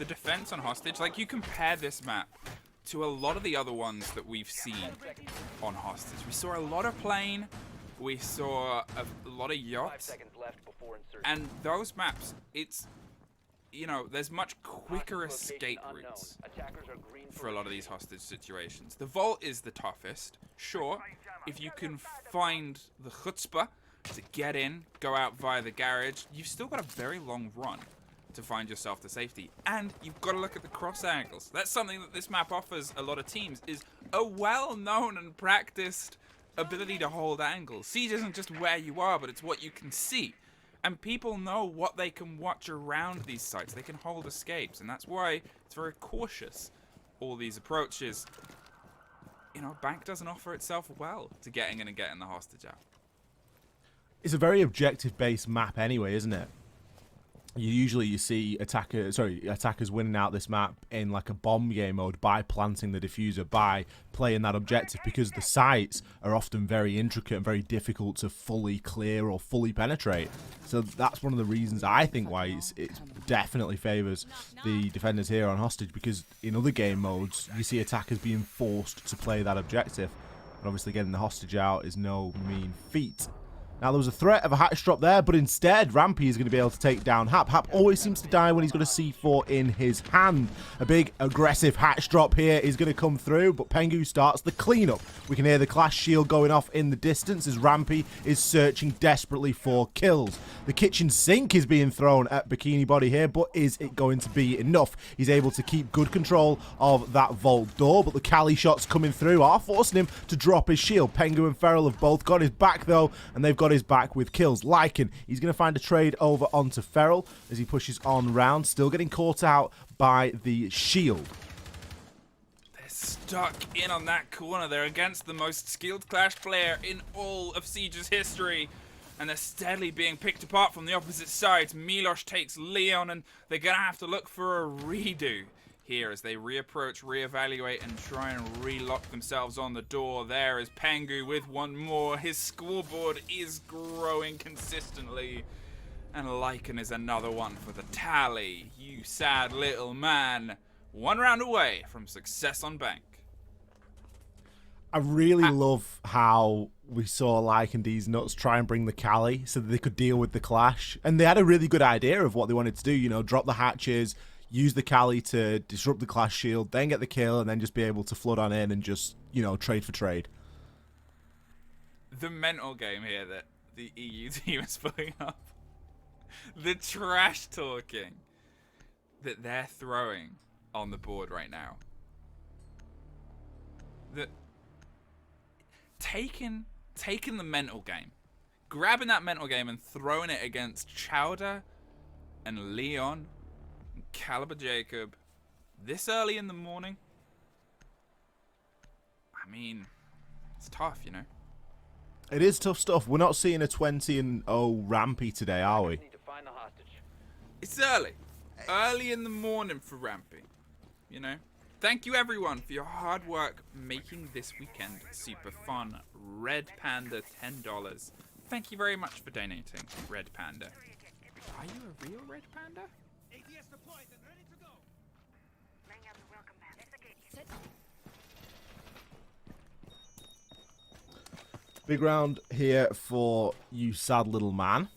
defense on hostage, like you compare this map to a lot of the other ones that we've seen on hostage. We saw a lot of plane, we saw a lot of yachts, and those maps, it's, there's much quicker escape routes for a lot of these hostage situations. The vault is the toughest. Sure, if you can find the chutzpah to get in, go out via the garage, you've still got a very long run to find yourself to safety. And you've got to look at the cross angles. That's something that this map offers a lot of teams, is a well-known and practiced ability to hold angles. Siege isn't just where you are, but it's what you can see. And people know what they can watch around these sites. They can hold escapes, and that's why it's very cautious, all these approaches. You know, Bank doesn't offer itself well to getting in and getting the hostage out. It's a very objective-based map anyway, isn't it? You see attackers winning out this map in like a bomb game mode by planting the diffuser, by playing that objective, because the sites are often very intricate and very difficult to fully clear or fully penetrate. So that's one of the reasons I think why it definitely favours the defenders here on hostage, because in other game modes you see attackers being forced to play that objective, and obviously getting the hostage out is no mean feat. Now, there was a threat of a hatch drop there, but instead, Rampy is going to be able to take down Hap. Hap always seems to die when he's got a C4 in his hand. A big, aggressive hatch drop here is going to come through, but Pengu starts the cleanup. We can hear the clash shield going off in the distance as Rampy is searching desperately for kills. The kitchen sink is being thrown at Bikini Body here, but is it going to be enough? He's able to keep good control of that vault door, but the Cali shots coming through are forcing him to drop his shield. Pengu and Feral have both got his back, though, and they've got his back with kills. Lycan, he's going to find a trade over onto Feral as he pushes on round, still getting caught out by the shield. They're stuck in on that corner. They're against the most skilled Clash player in all of Siege's history, and they're steadily being picked apart from the opposite sides. Milosh takes Leon, and they're going to have to look for a redo here as they reapproach, reevaluate, and try and relock themselves on the door. There is Pengu with one more. His scoreboard is growing consistently. And Lycan is another one for the tally. You sad little man. One round away from success on Bank. I really love how we saw LycanDeezNuts try and bring the Cali so that they could deal with the clash. And they had a really good idea of what they wanted to do. You know, drop the hatches, use the Cali to disrupt the clash shield, then get the kill, and then just be able to flood on in and just, you know, trade for trade. The mental game here that the EU team is putting up. The trash talking that they're throwing on the board right now. The taking the mental game, grabbing that mental game and throwing it against Chowder and Leon and Caliber Jacob this early in the morning. I mean, it's tough, you know. It is tough stuff. We're not seeing a 20-0 Rampy today, are we? It's early in the morning for Rampy, you know. Thank you everyone for your hard work making this weekend super fun. Red Panda, $10. Thank you very much for donating, Red Panda. Are you a real Red Panda? Big round here for you sad little man.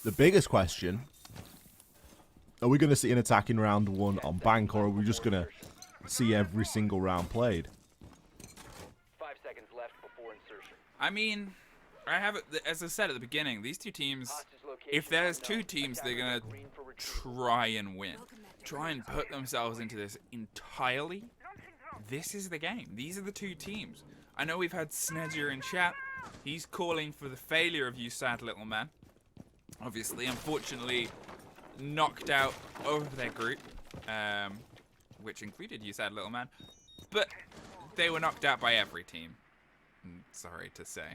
The biggest question, are we going to see an attack in round one on Bank, or are we just going to see every single round played? 5 seconds left before insertion. I mean, I have it, as I said at the beginning, these two teams, if there's two teams, they're going to try and win. Try and put themselves into this entirely. This is the game. These are the two teams. I know we've had Snedger in chat. He's calling for the failure of you sad little man. Obviously, unfortunately, knocked out of their group, which included you sad little man. But they were knocked out by every team. Sorry to say.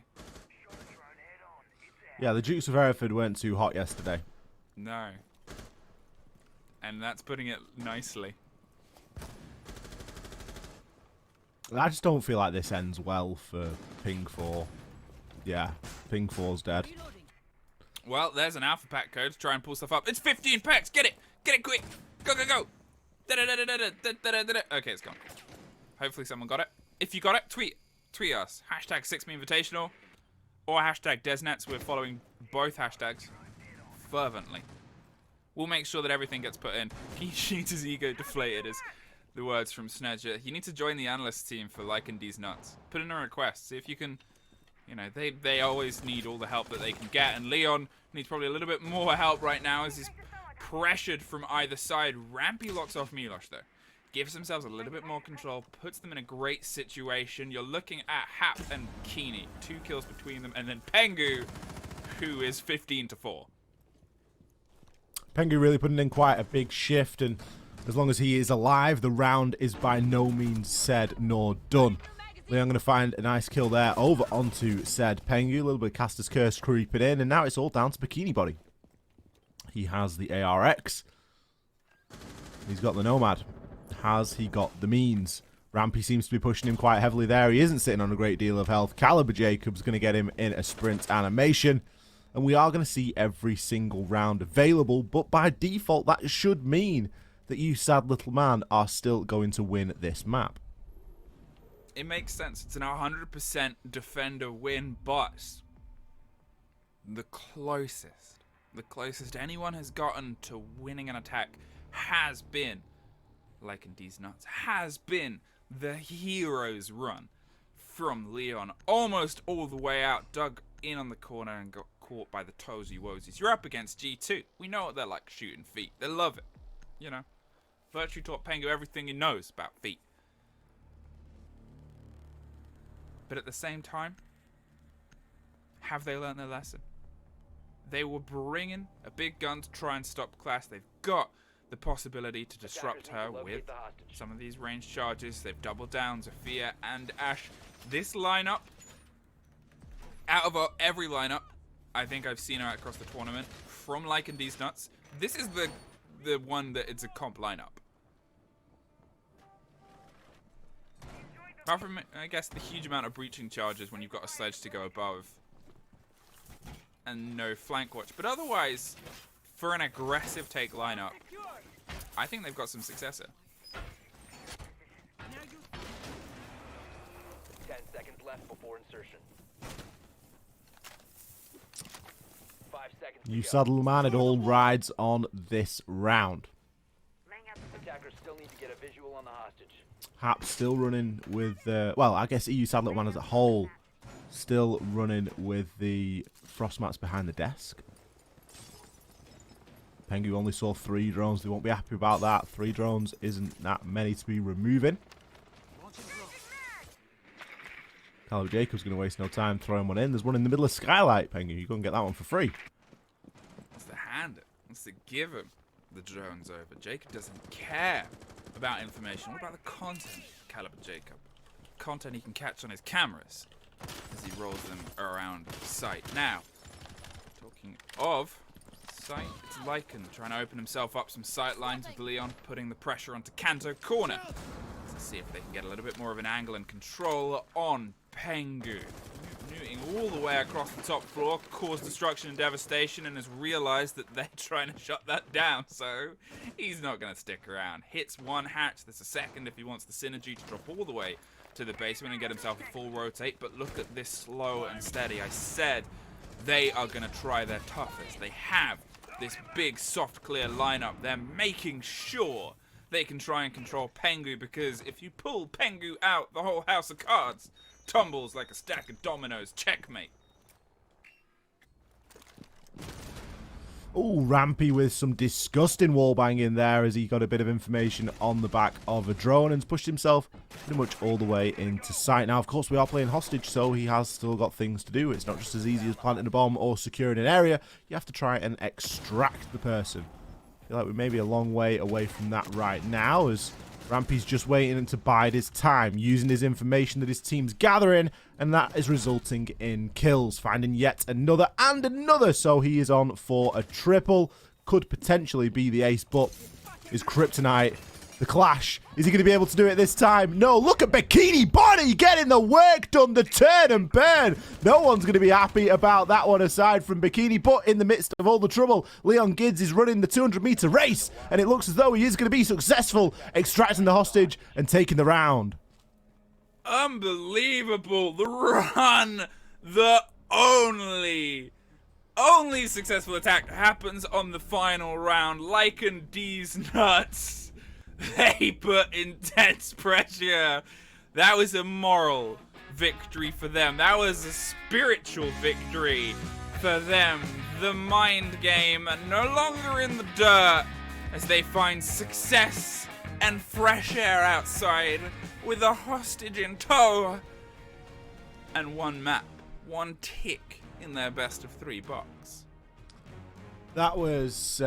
Yeah, the Dukes of Hereford weren't too hot yesterday. No. And that's putting it nicely. I just don't feel like this ends well for Ping 4. Yeah, Ping 4's dead. Well, there's an alpha pack code to try and pull stuff up. It's 15 packs. Get it. Get it quick. Go, go, go. Okay, it's gone. Hopefully someone got it. If you got it, tweet us. Hashtag Six Memevitational or hashtag LycanDeezNuts. We're following both hashtags fervently. We'll make sure that everything gets put in. He shoots his ego deflated is the words from Snedger. You need to join the analyst team for LycanDeezNuts. Put in a request. See if you can You know, they always need all the help that they can get, and Leon needs probably a little bit more help right now as he's pressured from either side. Rampy locks off Milosh, though. Gives themselves a little bit more control, puts them in a great situation. You're looking at Hap and Keeney. 2 kills between them, and then Pengu, who is 15-4. Pengu really putting in quite a big shift, and as long as he is alive, the round is by no means said nor done. Leon going to find a nice kill there over onto said Pengu. A little bit of Caster's Curse creeping in, and now it's all down to Bikini Body. He has the ARX. He's got the Nomad. Has he got the means? Rampy seems to be pushing him quite heavily there. He isn't sitting on a great deal of health. Caliber Jacob's going to get him in a sprint animation. And we are going to see every single round available. But by default, that should mean that you sad little man are still going to win this map. It makes sense. It's an 100% defender win, but the closest anyone has gotten to winning an attack has been LycanDeezNuts, has been the hero's run from Leon, almost all the way out, dug in on the corner and got caught by the Toesy Woesies. You're up against G2. We know what they're like shooting feet. They love it. You know, Virtue taught Pengu everything he knows about feet. But at the same time, have they learned their lesson? They were bringing a big gun to try and stop Class. They've got the possibility to disrupt her with some of these range charges. They've doubled down Zafia and Ash. This lineup, out of every lineup I think I've seen out across the tournament from LycanDeezNuts, this is the one that it's a comp lineup. Apart from, I guess, the huge amount of breaching charges when you've got a sledge to go above and no flank watch. But otherwise, for an aggressive take lineup, I think they've got some success here. 10 seconds left before insertion. 5 seconds. You sad little man, it all rides on this round. Attackers still need to get a visual on the hostage. Hap still running with, well, I guess EU Sad Little Man as a whole still running with the frost mats behind the desk. Pengu only saw 3 drones. They won't be happy about that. 3 drones isn't that many to be removing. Caliber Jacob's going to waste no time throwing one in. There's one in the middle of Skylight, Pengu. You go and get that one for free. Wants to hand it. Wants to give him the drones over. Jacob doesn't care about information. What about the content, Caliber Jacob? Content he can catch on his cameras as he rolls them around sight. Now, talking of sight, it's Lycan trying to open himself up some sight lines with Leon, putting the pressure onto Kanto corner. Let's see if they can get a little bit more of an angle and control on Pengu. Newting all the way across the top floor, caused destruction and devastation, and has realized that they're trying to shut that down, so he's not going to stick around. Hits one hatch, there's a second if he wants the synergy to drop all the way to the basement and get himself a full rotate, but look at this slow and steady. I said they are going to try their toughest. They have this big, soft, clear lineup. They're making sure they can try and control Pengu, because if you pull Pengu out, the whole house of cards tumbles like a stack of dominoes. Checkmate. Oh, Rampy with some disgusting wall banging there as he got a bit of information on the back of a drone and pushed himself pretty much all the way into sight. Now, of course, we are playing hostage, so he has still got things to do. It's not just as easy as planting a bomb or securing an area. You have to try and extract the person. I feel like we may be a long way away from that right now, as Rampy's just waiting to bide his time, using his information that his team's gathering, and that is resulting in kills, finding yet another and another, so he is on for a triple. Could potentially be the ace, but is Kryptonite the clash? Is he going to be able to do it this time? No, look at Bikini Body getting the work done, the turn and burn. No one's going to be happy about that one aside from Bikini, but in the midst of all the trouble, LycanDeez is running the 200-meter race, and it looks as though he is going to be successful, extracting the hostage and taking the round. Unbelievable. The run, the only successful attack happens on the final round. LycanDeezNuts. They put intense pressure. That was a moral victory for them. That was a spiritual victory for them. The mind game no longer in the dirt as they find success and fresh air outside with a hostage in tow and one map, one tick in their best of 3 box. That was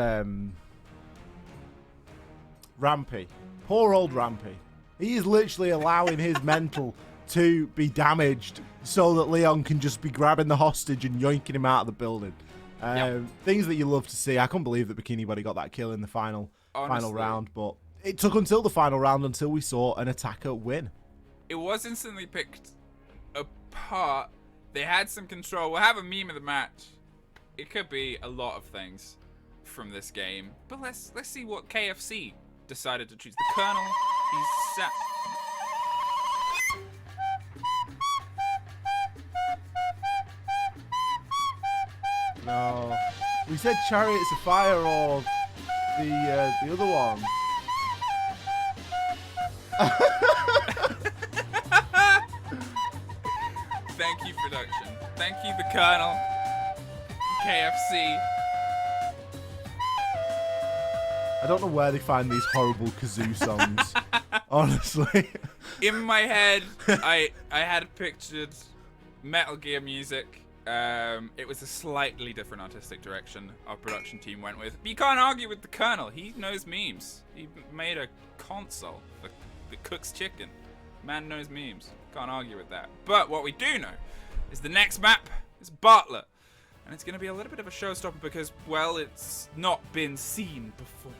Rampy. Poor old Rampy. He is literally allowing his mental to be damaged so that Leon can just be grabbing the hostage and yoinking him out of the building. Things that you love to see. I can't believe that Bikini Body got that kill in the final round, but it took until the final round until we saw an attacker win. It was instantly picked apart. They had some control. We'll have a meme of the match. It could be a lot of things from this game, but let's see what KFC decided to choose. The Colonel, he's sat. No, we said Chariots of Fire or the other one. Thank you, production. Thank you, the Colonel. KFC. I don't know where they find these horrible kazoo songs. Honestly. In my head, I had pictured Metal Gear music. It was a slightly different artistic direction our production team went with. But you can't argue with the Colonel. He knows memes. He made a console that cooks chicken. Man knows memes. Can't argue with that. But what we do know is the next map is Bartlett. And it's going to be a little bit of a showstopper because, well, it's not been seen before.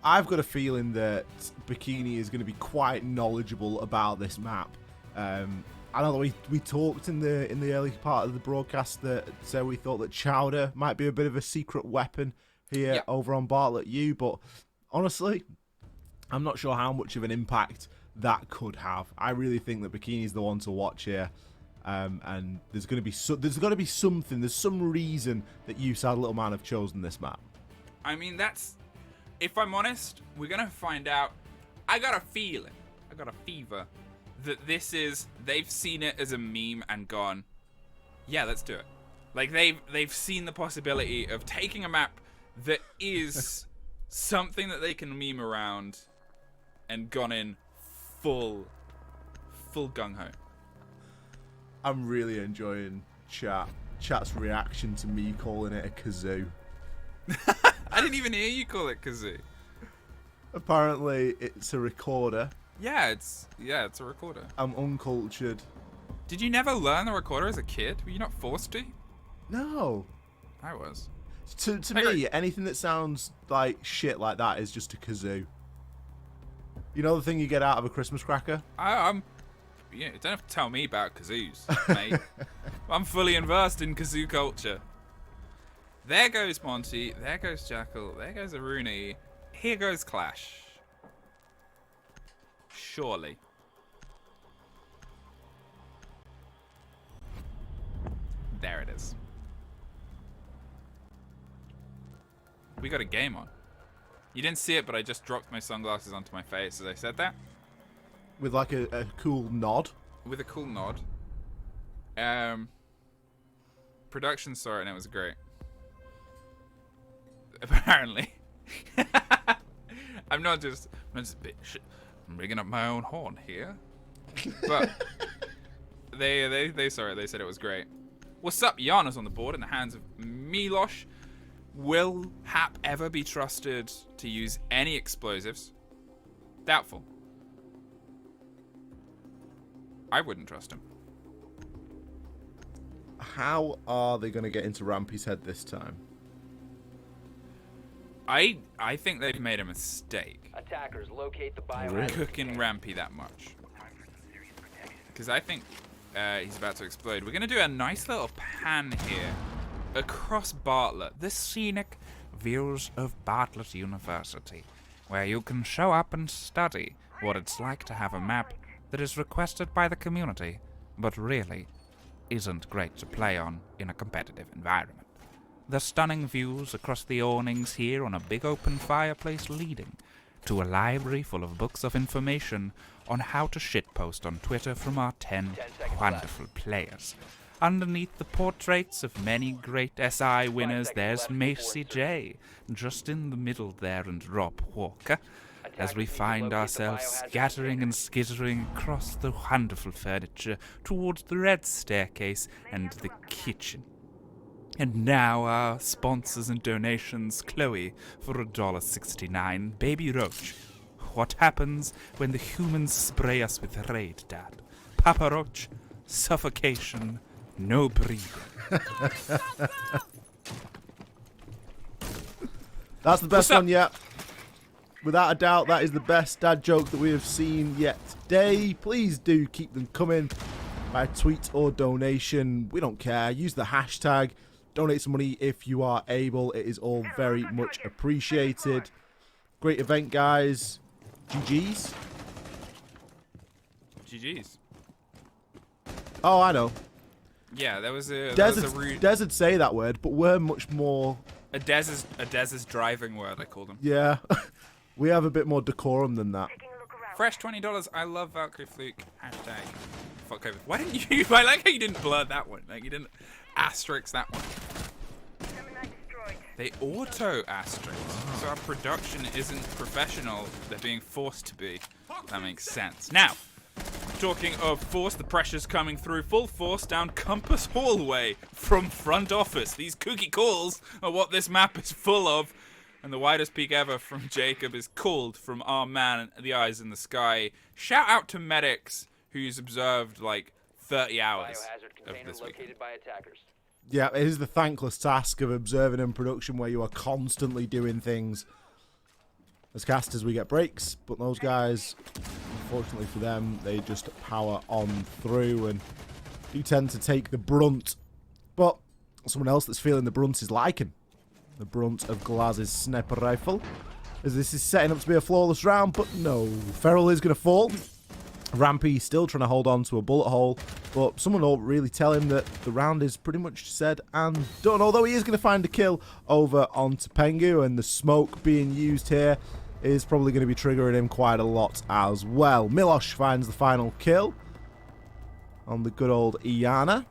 I've got a feeling that Bikini is going to be quite knowledgeable about this map. I know that we talked in the early part of the broadcast that we thought that Chowder might be a bit of a secret weapon here over on Bartlett U, but honestly, I'm not sure how much of an impact that could have. I really think that Bikini is the one to watch here. And there's going to be something. There's some reason that you, sad little man, have chosen this map. I mean, if I'm honest, we're going to find out. I got a feeling, I got a fever that they've seen it as a meme and gone, yeah, let's do it. Like they've seen the possibility of taking a map that is something that they can meme around and gone in full gung-ho. I'm really enjoying chat's reaction to me calling it a kazoo. I didn't even hear you call it kazoo. Apparently, it's a recorder. Yeah, it's a recorder. I'm uncultured. Did you never learn the recorder as a kid? Were you not forced to? No. I was. To me, anything that sounds like shit like that is just a kazoo. You know the thing you get out of a Christmas cracker? You don't have to tell me about kazoos, mate. I'm fully versed in kazoo culture. There goes Monty. There goes Jackal. There goes Aruni. Here goes Clash. Surely. There it is. We got a game on. You didn't see it, but I just dropped my sunglasses onto my face as I said that. With like a cool nod. With a cool nod. Production saw it and it was great. Apparently. I'm not just I'm rigging up my own horn here. But they saw it. They said it was great. What's up? Yana's on the board in the hands of Milosh. Will Hap ever be trusted to use any explosives? Doubtful. I wouldn't trust him. How are they going to get into Rampy's head this time? I think they've made a mistake. Attackers locate the bio. Really? Cooking Rampy that much. Because I think he's about to explode. We're going to do a nice little pan here across Bartlett. The scenic views of Bartlett University, where you can show up and study what it's like to have a map that is requested by the community, but really isn't great to play on in a competitive environment. The stunning views across the awnings here on a big open fireplace leading to a library full of books of information on how to shitpost on Twitter from our 10 wonderful players. Underneath the portraits of many great SI winners, there's Macy J. Just in the middle there, and Rob Walker, as we find ourselves scattering and skittering across the wonderful furniture towards the red staircase and the kitchen. And now our sponsors and donations, Chloe for $1.69, Baby Roach. What happens when the humans spray us with raid, Dad? Papa Roach, suffocation, no breathing. That's the best one yet. Without a doubt, that is the best dad joke that we have seen yet today. Please do keep them coming by tweet or donation. We don't care. Use the hashtag. Donate some money if you are able. It is all very much appreciated. Great event, guys. GG's. GG's. Oh, I know. Yeah, there was a rude... Des would say that word, but we're much more... A Dez's driving word, I called him. Yeah. We have a bit more decorum than that. Fresh $20. I love Valkyrie Fluke. Hashtag. Fuck COVID. Why didn't you... I like how you didn't blur that one. Like, you didn't asterisk that one. They auto asterisk. So our production isn't professional. They're being forced to be. That makes sense. Now, talking of force, the pressure's coming through full force down Compass Hallway from front office. These kooky calls are what this map is full of. And the widest peak ever from Jacob is called from our man, the eyes in the sky. Shout out to medics who's observed like 30 hours of this weekend. Yeah, it is the thankless task of observing in production where you are constantly doing things. As casters, we get breaks, but those guys, unfortunately for them, they just power on through and do tend to take the brunt. But someone else that's feeling the brunt is Lycan. The brunt of Glaz's sniper rifle. As this is setting up to be a flawless round, but no. Feral is going to fall. Rampy still trying to hold on to a bullet hole, but someone will really tell him that the round is pretty much said and done. Although he is going to find a kill over on Topengu, and the smoke being used here is probably going to be triggering him quite a lot as well. Milosh finds the final kill on the good old Iana,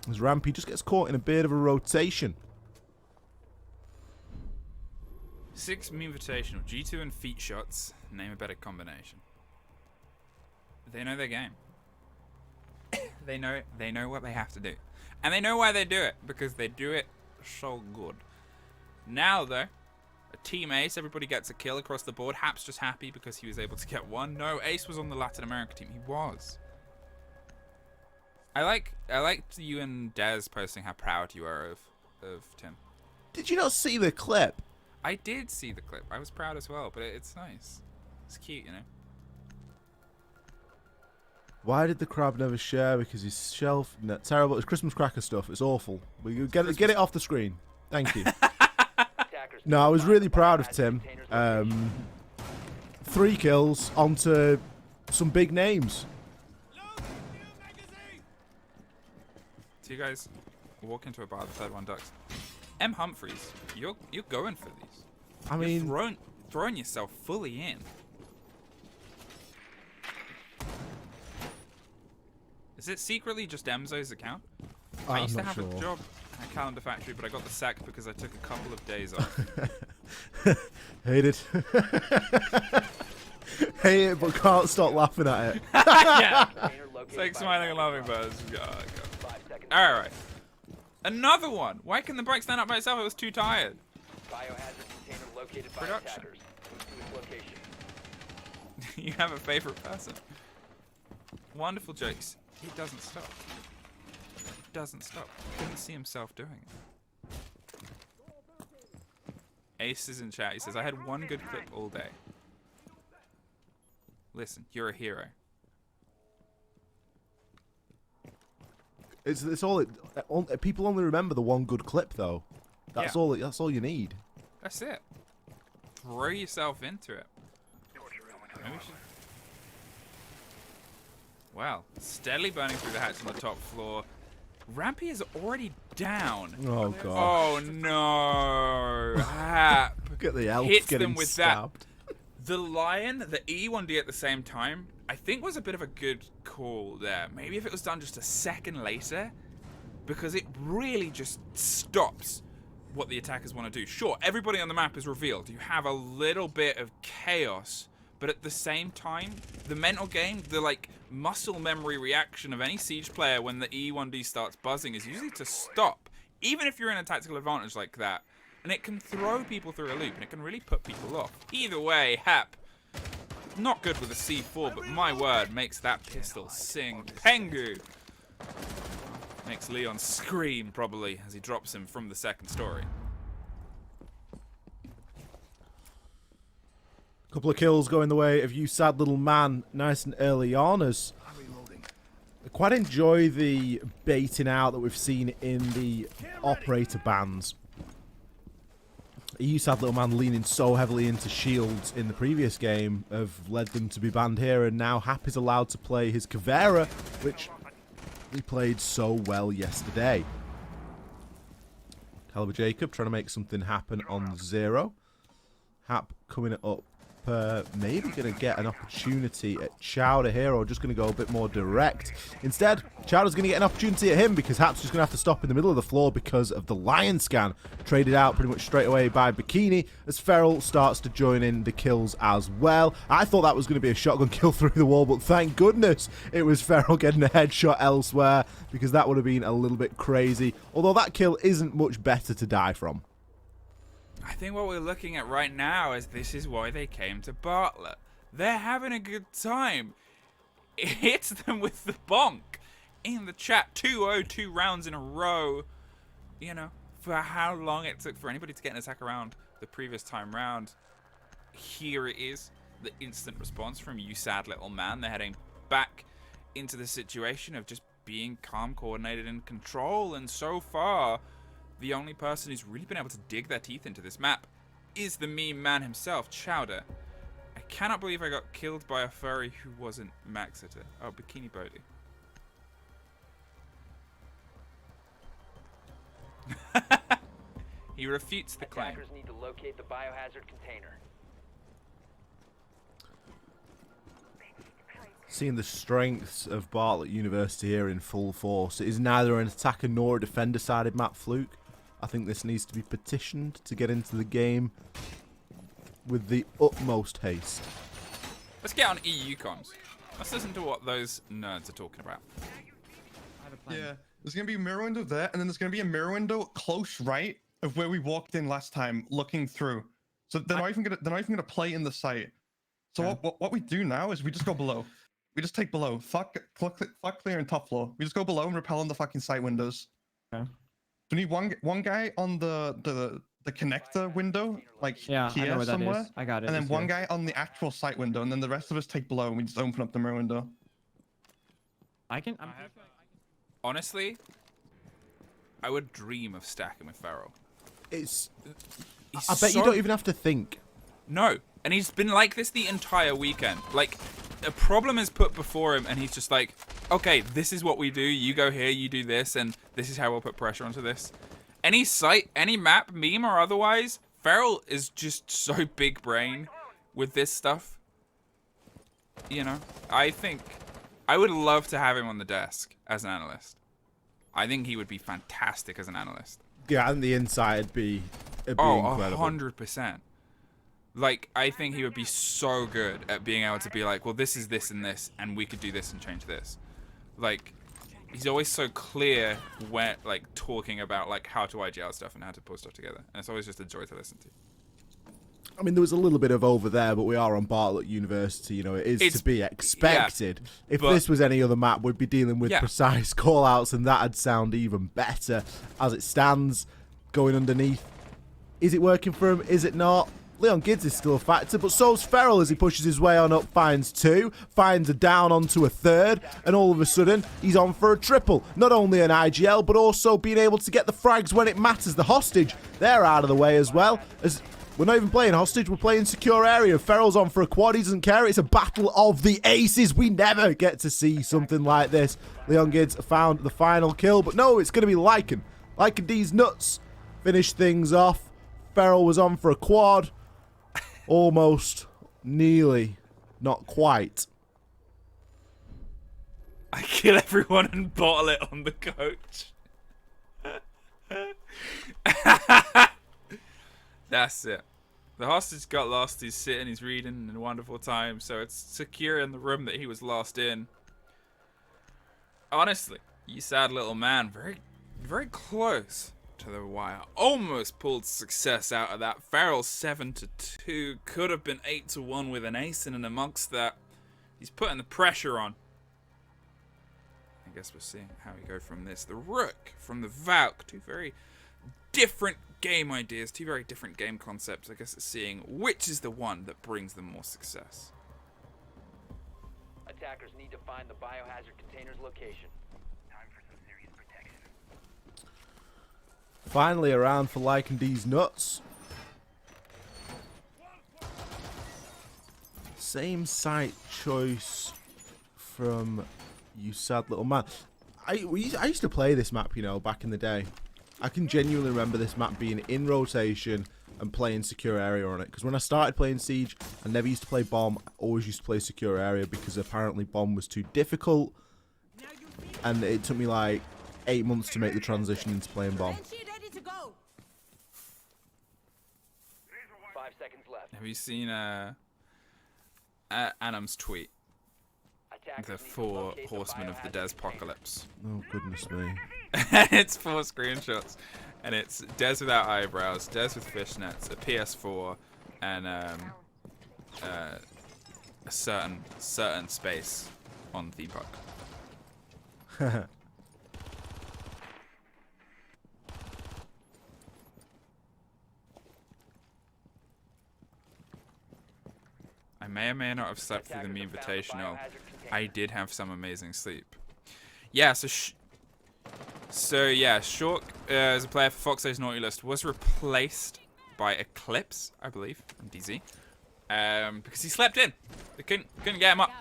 as Rampy just gets caught in a bit of a rotation. Six Memevitational. G2 and feet shots. Name a better combination. They know their game. They know what they have to do. And they know why they do it. Because they do it so good. Now, though, a team ace. Everybody gets a kill across the board. Hap's just happy because he was able to get one. No, Ace was on the Latin America team. He was. I liked you and Dez posting how proud you are of Tim. Did you not see the clip? I did see the clip. I was proud as well, but it's nice. It's cute, you know. Why did the crab never share? Because his shelf... No, terrible. It's Christmas cracker stuff. It's awful. We get it off the screen. Thank you. No, I was really proud of Tim. 3 kills onto some big names. So you guys walk into a bar, the third one ducks. M. Humphreys, you're going for these. I mean... You're throwing yourself fully in. Is it secretly just Emzo's account? I used to have a job at Calendar Factory, but I got the sack because I took a couple of days off. Hate it. Hate it, but can't stop laughing at it. Yeah. It's like smiling and laughing, but alright. Another one! Why can the bike stand up by itself? I was too tired. Production. You have a favorite person. Wonderful jokes. He doesn't stop. Doesn't stop. Couldn't see himself doing it. Ace is in chat. He says, I had one good clip all day. Listen, you're a hero. It's all people only remember the one good clip though. That's all. That's all you need. That's it. Throw yourself into it. Maybe we should... Wow, steadily burning through the hatch on the top floor. Rampy is already down. Oh god. Oh no! Hap Look at the elf hits getting them with stabbed. The Lion, the E1D at the same time, I think was a bit of a good call there. Maybe if it was done just a second later, because it really just stops what the attackers want to do. Sure, everybody on the map is revealed. You have a little bit of chaos, but at the same time, the mental game, the like muscle memory reaction of any Siege player when the E1D starts buzzing is usually to stop, even if you're in a tactical advantage like that. And it can throw people through a loop, and it can really put people off. Either way, Hap, not good with a C4, but my word, makes that pistol sing. Pengu! Makes Leon scream, probably, as he drops him from the second story. Couple of kills going the way of you sad little man, nice and early on, as I quite enjoy the baiting out that we've seen in the operator bans. You sad little man leaning so heavily into shields in the previous game have led them to be banned here, and now Hap is allowed to play his Kavera, which he played so well yesterday. Caliber Jacob trying to make something happen on 0. Hap coming up. Maybe going to get an opportunity at Chowder here, or just going to go a bit more direct. Instead, Chowder's going to get an opportunity at him, because Hap's just going to have to stop in the middle of the floor because of the Lion scan. Traded out pretty much straight away by Bikini, as Feral starts to join in the kills as well. I thought that was going to be a shotgun kill through the wall, but thank goodness it was Feral getting a headshot elsewhere, because that would have been a little bit crazy. Although that kill isn't much better to die from. I think what we're looking at right now is this is why they came to Bartlett. They're having a good time. It hits them with the bonk. In the chat, 2-0, 2 rounds in a row. You know, for how long it took for anybody to get an attack around the previous time round. Here it is, the instant response from you sad little man. They're heading back into the situation of just being calm, coordinated, and control. And so far, the only person who's really been able to dig their teeth into this map is the meme man himself, Chowder. I cannot believe I got killed by a furry who wasn't Maxiter. Oh, Bikini Bodhi. He refutes the claim. Attackers need to locate the biohazard container. Seeing the strengths of Bartlett University here in full force, it is neither an attacker nor a defender-sided map, Fluke. I think this needs to be petitioned to get into the game with the utmost haste. Let's get on EU comms. Let's listen to what those nerds are talking about. Yeah, there's gonna be a mirror window there, and then there's gonna be a mirror window close right of where we walked in last time, looking through. So they're not even gonna play in the site. So what we do now is we just go below. We just take below. Fuck clear and top floor. We just go below and repel on the fucking site windows. Okay. We need one guy on the connector window, like Yeah, I know here where that somewhere. is. I got it. And then It's one here. guy on the actual site window, and then the rest of us take below and we just open up the mirror window. I'm Honestly, I would dream of stacking with Feral. It's. He's I bet you so- don't even have to think. No, and he's been like this the entire weekend. Like, a problem is put before him, and he's just like, okay, this is what we do. You go here, you do this, and this is how we'll put pressure onto this. Any site, any map, meme or otherwise, Feral is just so big brain with this stuff. You know, I think I would love to have him on the desk as an analyst. I think he would be fantastic as an analyst. Yeah, and the inside would be Oh, incredible. 100%. Like, I think he would be so good at being able to be like, well, this is this and this, and we could do this and change this. Like, he's always so clear when, like, talking about, like, how to IGL stuff and how to put stuff together. And it's always just a joy to listen to. I mean, there was a little bit of over there, but we are on Bartlett University. You know, it's to be expected. Yeah, if this was any other map, we'd be dealing with precise call-outs, and that'd sound even better. As it stands, going underneath. Is it working for him? Is it not? LycanDeezNuts is still a factor, but so's Feral as he pushes his way on up, finds 2, finds a down onto a 3rd, and all of a sudden, he's on for a triple. Not only an IGL, but also being able to get the frags when it matters. The hostage, they're out of the way as well, as we're not even playing hostage, we're playing secure area. Feral's on for a quad, he doesn't care. It's a battle of the aces. We never get to see something like this. LycanDeezNuts found the final kill, but no, it's going to be LycanDeezNuts finish things off. Feral was on for a quad. Almost Nearly. Not quite. I kill everyone and bottle it on the coach. That's it. The hostage got lost. He's sitting, he's reading in a wonderful time. So it's secure in the room that he was lost in. Honestly, you sad little man. Very, very close to the wire. Almost pulled success out of that. Farrell 7-2. Could have been 8-1 with an ace in and amongst that. He's putting the pressure on. I guess we're seeing how we go from this. The Rook from the Valk. Two very different game ideas. Two very different game concepts. I guess it's seeing which is the one that brings them more success. Attackers need to find the biohazard container's location. Time for some serious protection. Finally around for LycanDeezNuts. Same site choice from you sad little man. I used to play this map, you know, back in the day. I can genuinely remember this map being in rotation and playing secure area on it. Because when I started playing Siege, I never used to play bomb. I always used to play secure area because apparently bomb was too difficult. And it took me like 8 months to make the transition into playing bomb. 5 seconds left. Have you seen Anam's tweet? The 4 horsemen of the Despocalypse. Oh, goodness me. It's 4 screenshots. And it's Des without eyebrows, Des with fishnets, a PS4, and a certain space on the bug. I may or may not have slept through the Memevitational. I did have some amazing sleep. Yeah, Shork, as a player for Fox's Naughty List, was replaced by Eclipse, I believe, in DZ, because he slept in. They couldn't get him up.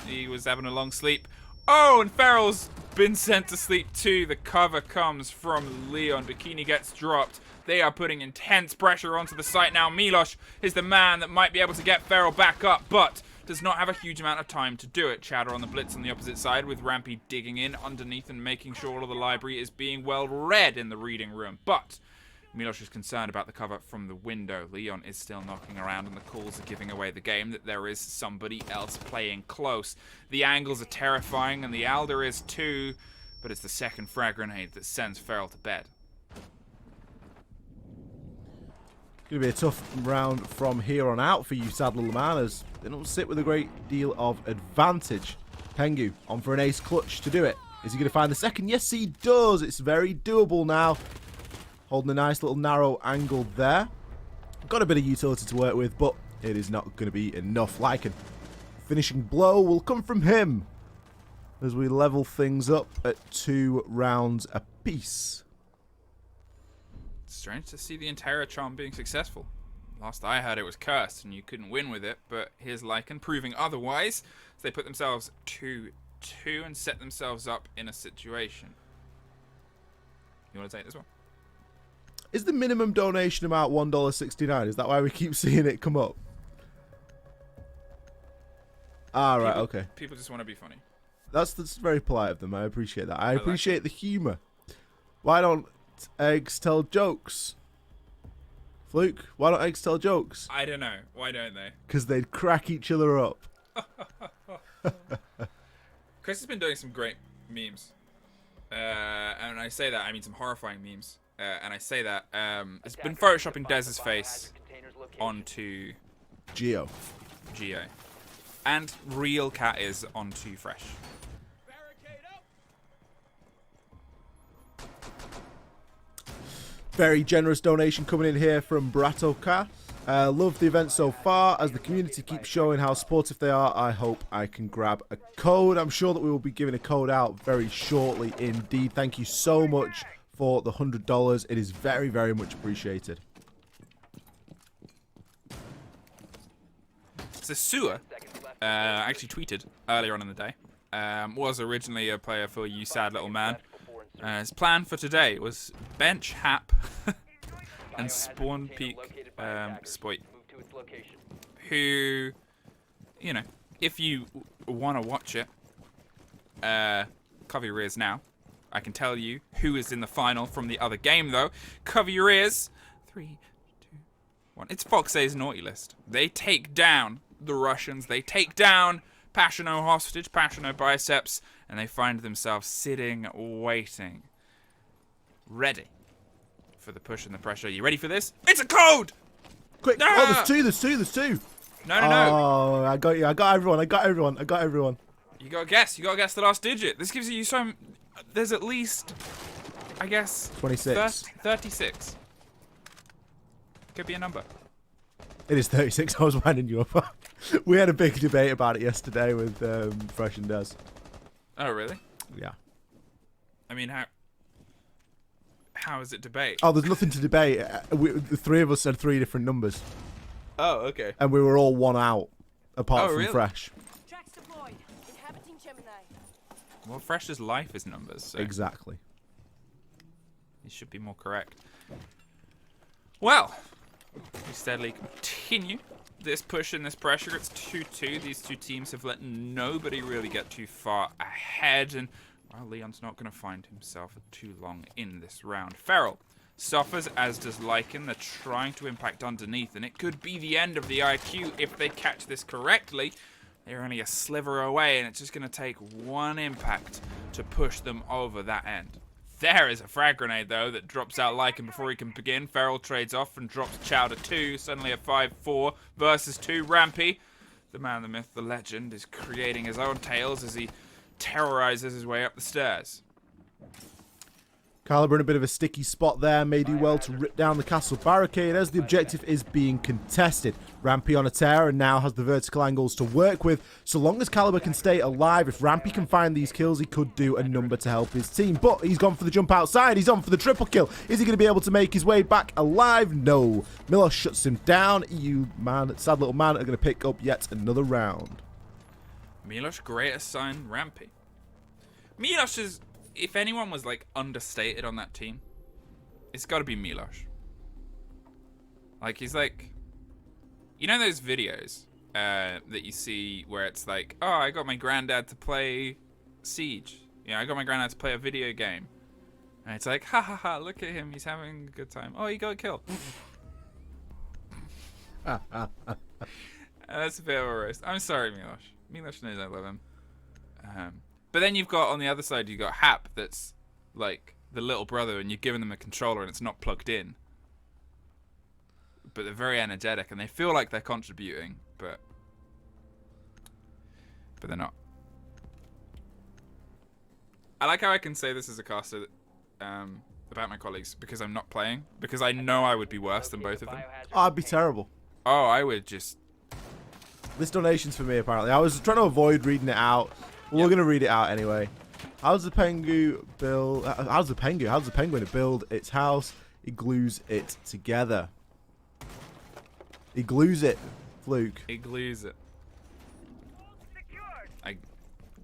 He was having a long sleep. Oh, and Farrell's been sent to sleep too. The cover comes from Leon. Bikini gets dropped. They are putting intense pressure onto the site now. Milosh is the man that might be able to get Farrell back up, but does not have a huge amount of time to do it. Chatter on the blitz on the opposite side with Rampy digging in underneath and making sure all of the library is being well read in the reading room. But Milosh is concerned about the cover from the window. Leon is still knocking around and the calls are giving away the game that there is somebody else playing close. The angles are terrifying and the Alder is too, but it's the second frag grenade that sends Farrell to bed. Going to be a tough round from here on out for you sad little man, as they don't sit with a great deal of advantage. Pengu on for an ace clutch to do it. Is he going to find the second? Yes, he does. It's very doable now. Holding a nice little narrow angle there. Got a bit of utility to work with, but it is not going to be enough. Lycan. Finishing blow will come from him as we level things up at 2 rounds apiece. Strange to see the Intera charm being successful. Last I heard it was cursed and you couldn't win with it, but here's Lycan proving otherwise. So they put themselves 2-2 and set themselves up in a situation. You want to take this one? Is the minimum donation amount $1.69? Is that why we keep seeing it come up? Ah, right, okay. People just want to be funny. That's very polite of them. I appreciate that. I appreciate the humour. Why don't eggs tell jokes? Fluke, why don't eggs tell jokes? I don't know. Why don't they? Because they'd crack each other up. Chris has been doing some great memes. And I say that, I mean some horrifying memes. And I say that, it's been photoshopping Dez's face onto Geo. And real cat is onto Fresh. Very generous donation coming in here from Bratoka. Love the event so far. As the community keeps showing how supportive they are, I hope I can grab a code. I'm sure that we will be giving a code out very shortly indeed. Thank you so much for the $100. It is very, very much appreciated. So Sua actually tweeted earlier on in the day. Was originally a player for You Sad Little Man. His plan for today was bench Hap and spawn peak Spoit. who, you know, if you want to watch it, cover your ears now. I can tell you who is in the final from the other game, though. Cover your ears. 3, 2, 1. It's Fox's naughty list. They take down the Russians. They take down Pashino hostage, Pashino biceps, and they find themselves sitting, waiting, ready for the push and the pressure. You ready for this? It's a code! Quick! Ah! Oh, there's two. No. Oh, I got you. I got everyone. You gotta guess the last digit. This gives you some. There's at least, I guess, 26. 36. Could be a number. It is 36. I was winding you up. We had a big debate about it yesterday with Fresh and Des. Oh, really? Yeah. I mean, how is it debate? Oh, there's nothing to debate. The three of us said 3 different numbers. Oh, okay. And we were all 1 out, apart from really? Fresh. Tracks deployed. Inhabiting Gemini. Well, Fresh's life is numbers, so Exactly. it should be more correct. Well, we steadily continue this push and this pressure. It's 2-2. These two teams have let nobody really get too far ahead, and well, Leon's not going to find himself too long in this round. Feral suffers, as does Lycan. They're trying to impact underneath, and it could be the end of the IQ if they catch this correctly. They're only a sliver away, and it's just going to take one impact to push them over that end. There is a frag grenade, though, that drops out Lycan before he can begin. Feral trades off and drops Chow to 2. Suddenly a 5-4 versus 2. Rampy, the man, the myth, the legend, is creating his own tales as he terrorizes his way up the stairs. Caliber in a bit of a sticky spot there. May do well to rip down the castle barricade as the objective is being contested. Rampy on a tear and now has the vertical angles to work with. So long as Caliber can stay alive, if Rampy can find these kills, he could do a number to help his team. But he's gone for the jump outside. He's on for the triple kill. Is he going to be able to make his way back alive? No. Milos shuts him down. You, man, sad little man, are going to pick up yet another round. Milos, greatest sign, Rampy. Milos is... If anyone was, like, understated on that team, it's got to be Milos. Like, he's like... You know those videos that you see where it's like, oh, I got my granddad to play Siege. Yeah, I got my granddad to play a video game. And it's like, ha ha ha, look at him, he's having a good time. Oh, he got a kill. That's a bit of a roast. I'm sorry, Milos. Milos knows I love him. But then you've got, on the other side, you've got Hap that's, like, the little brother, and you're giving them a controller and it's not plugged in. But they're very energetic, and they feel like they're contributing, but they're not. I like how I can say this as a caster about my colleagues, because I'm not playing, because I know I would be worse than both of them. Oh, I'd be terrible. Oh, I would just... This donation's for me, apparently. I was trying to avoid reading it out. Well, we're going to read it out anyway. How's the penguin build... How's the penguin build its house? He glues it together. He glues it, Fluke. He glues it.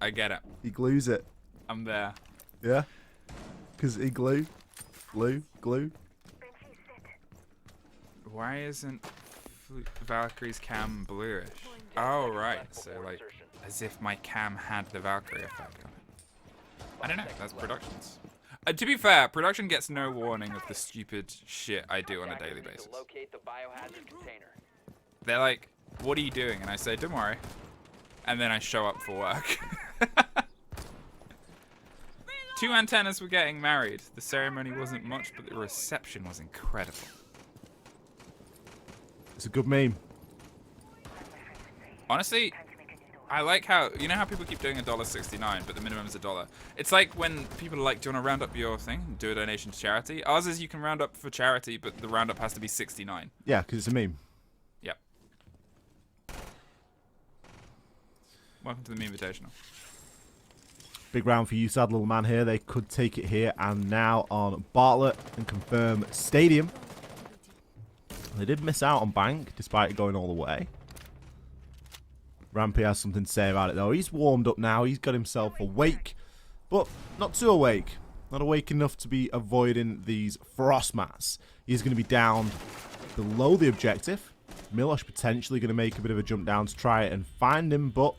I get it. He glues it. I'm there. Yeah? Because he glue. Glue. Why isn't Valkyrie's cam bluish? Oh, right. So, like, as if my cam had the Valkyrie effect on it. I don't know. That's productions. To be fair, production gets no warning of the stupid shit I do on a daily basis. They're like, what are you doing? And I say, don't worry. And then I show up for work. 2 antennas were getting married. The ceremony wasn't much, but the reception was incredible. It's a good meme. Honestly, I like how, you know how people keep doing $1.69, but the minimum is $1. It's like when people are like, do you want to round up your thing? Do a donation to charity. Ours is you can round up for charity, but the roundup has to be 69. Yeah, because it's a meme. Yep. Welcome to the Memevitational. Big round for you, sad little man here. They could take it here and now on Bartlett and confirm Stadium. They did miss out on Bank, despite it going all the way. Rampy has something to say about it, though. He's warmed up now. He's got himself awake, but not too awake. Not awake enough to be avoiding these frost mats. He's going to be down below the objective. Milosh potentially going to make a bit of a jump down to try and find him, but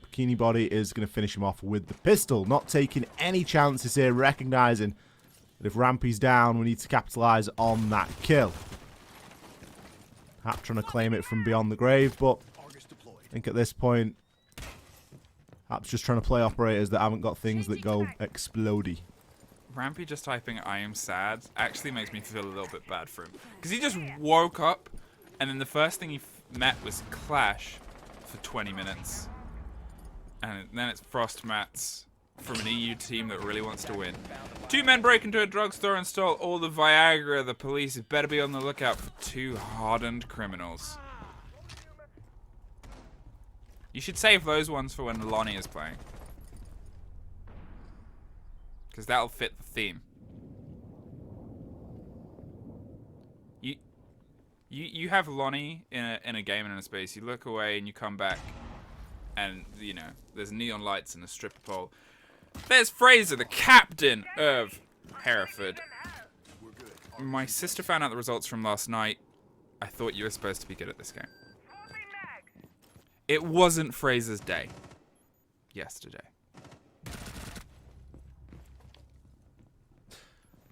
Bikini Body is going to finish him off with the pistol. Not taking any chances here, recognizing that if Rampy's down, we need to capitalize on that kill. Hap trying to claim it from beyond the grave, but I think at this point, Hap's just trying to play operators that haven't got things that go explodey. Rampy just typing "I am sad" actually makes me feel a little bit bad for him. Because he just woke up, and then the first thing he met was Clash for 20 minutes. And then it's Frost Mats from an EU team that really wants to win. 2 men break into a drugstore and stole all the Viagra. The police better be on the lookout for 2 hardened criminals. You should save those ones for when Lonnie is playing. Because that'll fit the theme. You have Lonnie in a game and in a space. You look away and you come back. And, you know, there's neon lights and a stripper pole. There's Fraser, the captain of Hereford. My sister found out the results from last night. I thought you were supposed to be good at this game. It wasn't Fraser's day yesterday.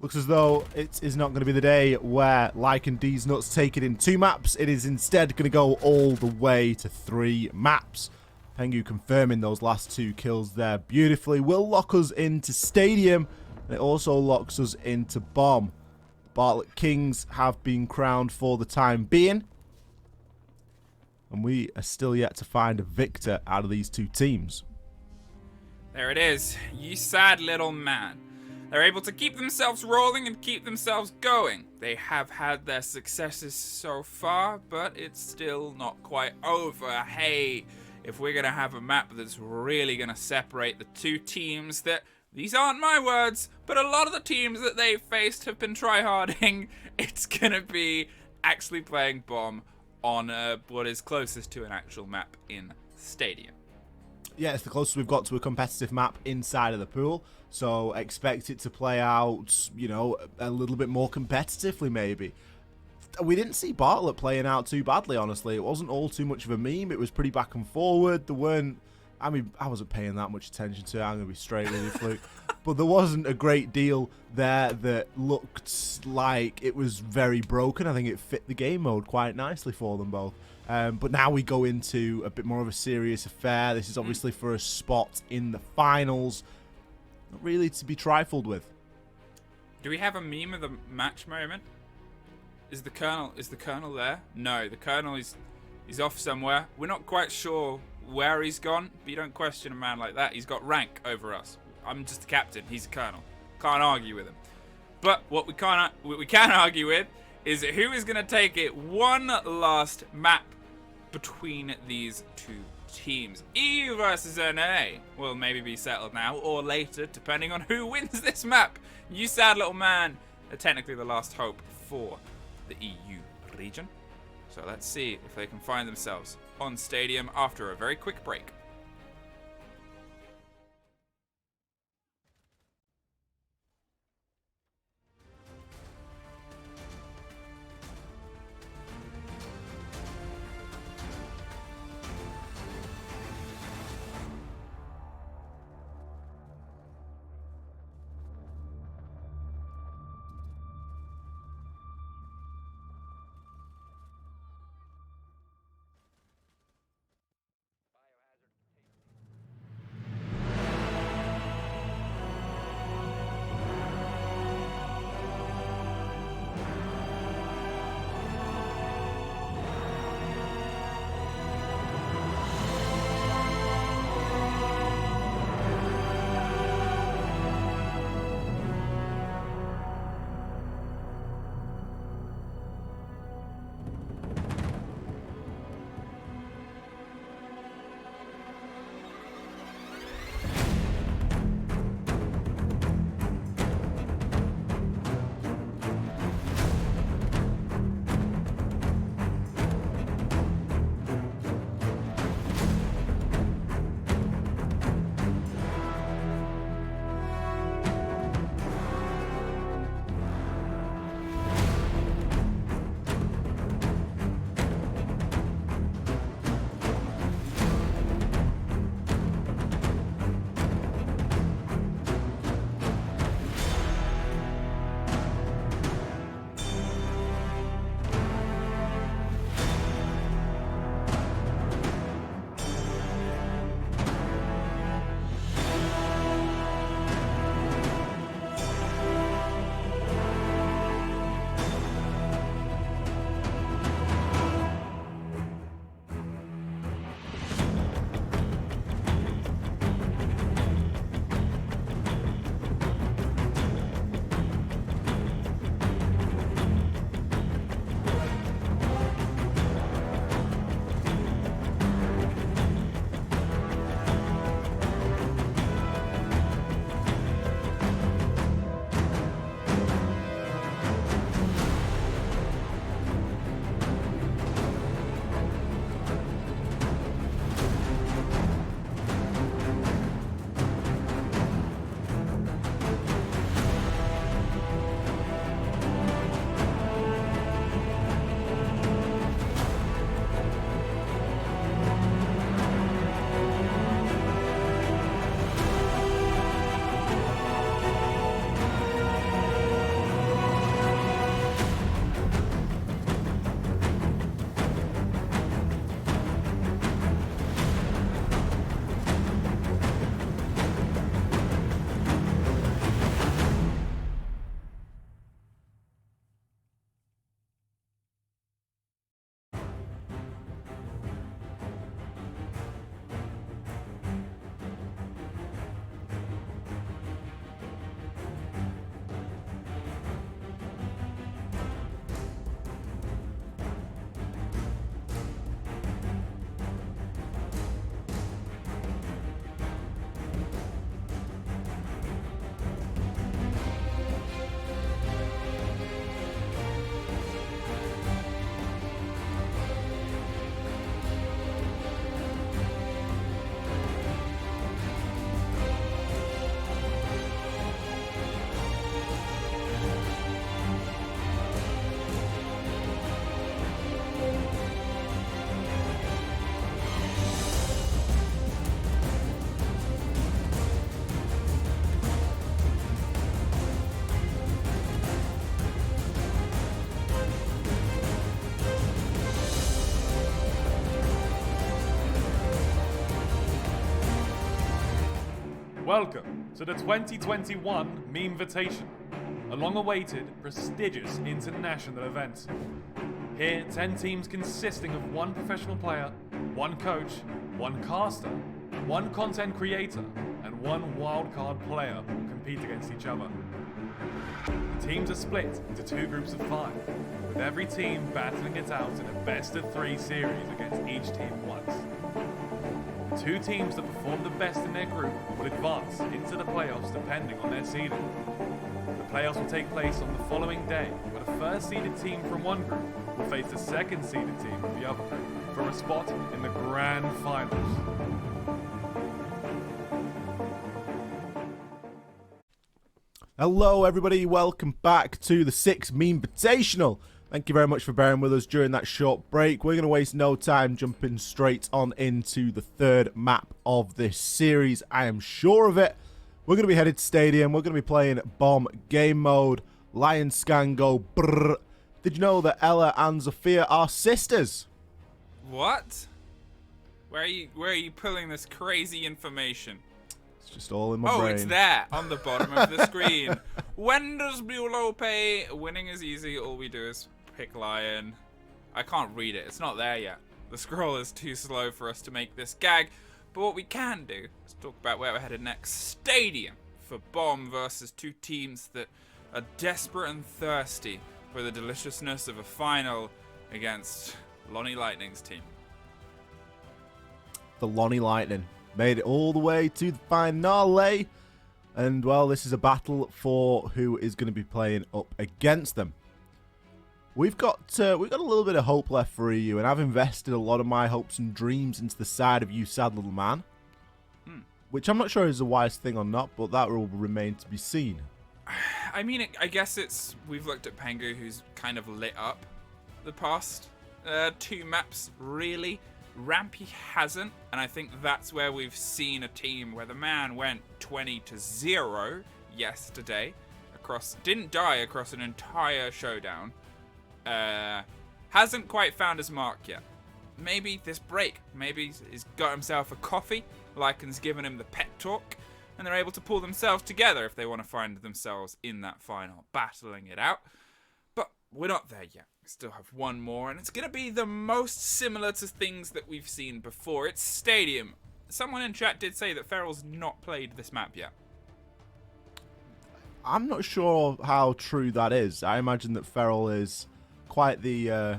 Looks as though it is not going to be the day where LycanDeezNuts take it in 2 maps. It is instead going to go all the way to 3 maps. Pengu confirming those last 2 kills there beautifully. Will lock us into Stadium. And it also locks us into Bomb. Bartlett Kings have been crowned for the time being. And we are still yet to find a victor out of these 2 teams. There it is. You sad little man. They're able to keep themselves rolling and keep themselves going. They have had their successes so far, but it's still not quite over. Hey, if we're going to have a map that's really going to separate the 2 teams that, these aren't my words, but a lot of the teams that they've faced have been tryharding, it's going to be actually playing Bomb on what is closest to an actual map in Stadium. Yeah, it's the closest we've got to a competitive map inside of the pool. So expect it to play out, you know, a little bit more competitively maybe. We didn't see Bartlett playing out too badly, honestly. It wasn't all too much of a meme. It was pretty back and forward. There weren't... I mean, I wasn't paying that much attention to it. I'm going to be straight with you, Fluke. But there wasn't a great deal there that looked like it was very broken. I think it fit the game mode quite nicely for them both. But now we go into a bit more of a serious affair. This is obviously for a spot in the finals. Not really to be trifled with. Do we have a meme of the match moment? Is the Colonel there? No, the Colonel is off somewhere. We're not quite sure where he's gone, but you don't question a man like that. He's got rank over us. I'm just the captain. He's the Colonel. Can't argue with him. But what we can argue with is who is going to take it one last map between these 2 teams. EU versus NA will maybe be settled now or later, depending on who wins this map. You sad little man are technically the last hope for the EU region. So let's see if they can find themselves on Stadium after a very quick break. Welcome to the 2021 Memevitational, a long-awaited, prestigious international event. Here, 10 teams consisting of 1 professional player, 1 coach, 1 caster, 1 content creator, and 1 wildcard player will compete against each other. The teams are split into 2 groups of 5, with every team battling it out in a best-of-3 series against each team once. 2 teams that perform the best in their group will advance into the playoffs depending on their seeding. The playoffs will take place on the following day, where the first seeded team from one group will face the second seeded team from the other group for a spot in the grand finals. Hello everybody, welcome back to the Six Memevitational. Thank you very much for bearing with us during that short break. We're going to waste no time jumping straight on into the 3rd map of this series. I am sure of it. We're going to be headed to Stadium. We're going to be playing Bomb Game Mode. Lion Scan go brrr. Did you know that Ella and Zofia are sisters? What? Where are you pulling this crazy information? It's just all in my brain. Oh, it's there on the bottom of the screen. When does Bulow pay? Winning is easy. All we do is pick Lion. I can't read it. It's not there yet. The scroll is too slow for us to make this gag. But what we can do is talk about where we're headed next. Stadium for Bomb versus 2 teams that are desperate and thirsty for the deliciousness of a final against Lonnie Lightning's team. The Lonnie Lightning made it all the way to the finale. And, well, this is a battle for who is going to be playing up against them. We've got a little bit of hope left for EU, and I've invested a lot of my hopes and dreams into the side of you, sad little man. Which I'm not sure is a wise thing or not, but that will remain to be seen. I mean, I guess we've looked at Pengu, who's kind of lit up the past 2 maps, really. Rampy hasn't, and I think that's where we've seen a team where the man went 20-0 yesterday, didn't die across an entire showdown. Hasn't quite found his mark yet. Maybe this break, maybe he's got himself a coffee, Lycan's given him the pep talk, and they're able to pull themselves together if they want to find themselves in that final, battling it out. But we're not there yet. We still have 1 more, and it's going to be the most similar to things that we've seen before. It's Stadium. Someone in chat did say that Feral's not played this map yet. I'm not sure how true that is. I imagine that Feral is quite the,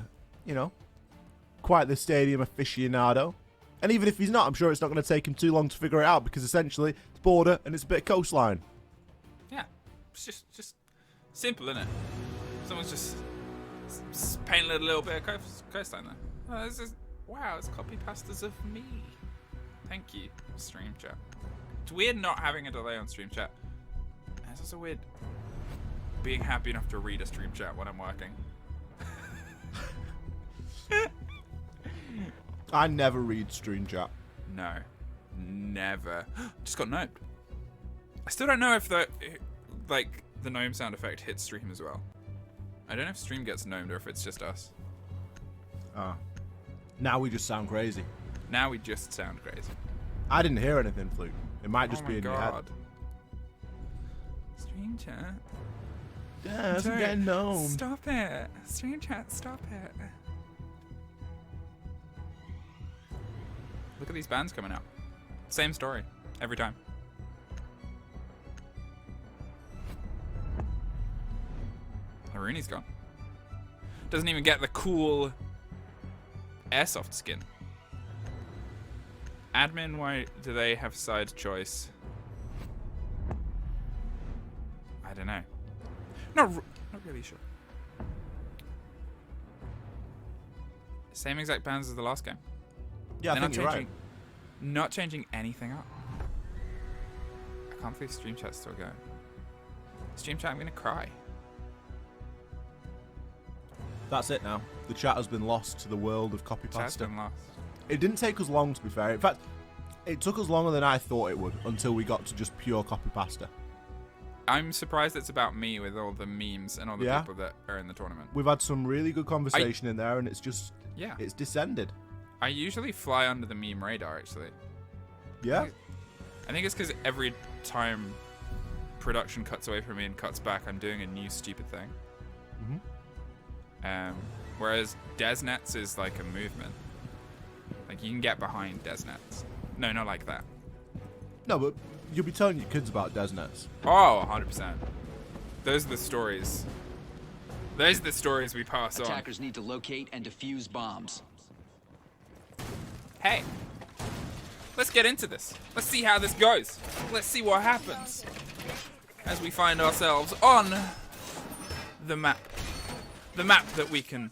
quite the Stadium aficionado. And even if he's not, I'm sure it's not going to take him too long to figure it out, because essentially it's border and it's a bit of coastline. Yeah, it's just simple, isn't it? Someone's just painted a little bit of coastline there. Oh, wow, it's copy pastas of me. Thank you, stream chat. It's weird not having a delay on stream chat. It's also weird being happy enough to read a stream chat when I'm working. I never read stream chat. No, never. Just got gnomed. I still don't know if the gnome sound effect hits stream as well. I don't know if stream gets gnomed or if it's just us. Ah. Now we just sound crazy. Now we just sound crazy. I didn't hear anything, Fluke. It might just be in your head. Stream chat. Yeah, I'm getting gnomed. Stop it. Stream chat, stop it. Look at these bands coming out. Same story. Every time. Haruni's gone. Doesn't even get the cool airsoft skin. Admin, why do they have side choice? I don't know. Not really sure. Same exact bands as the last game. Yeah, I think you're right. Not changing anything up. I can't believe stream chat's still going. Stream chat, I'm gonna cry. That's it now. The chat has been lost to the world of copy Chat's pasta. been lost. It didn't take us long, to be fair. In fact, it took us longer than I thought it would until we got to just pure copy pasta. I'm surprised it's about me with all the memes and all the people that are in the tournament. We've had some really good conversation in there, and it's just, it's descended. I usually fly under the meme radar, actually. Yeah. I think it's because every time production cuts away from me and cuts back, I'm doing a new stupid thing. Whereas DeezNuts is like a movement. Like you can get behind DeezNuts. No, not like that. No, but you'll be telling your kids about DeezNuts. Oh, 100%. Those are the stories. Those are the stories we pass on. Attackers need to locate and defuse bombs. Hey, let's get into this. Let's see how this goes. Let's see what happens as we find ourselves on the map. The map that we can,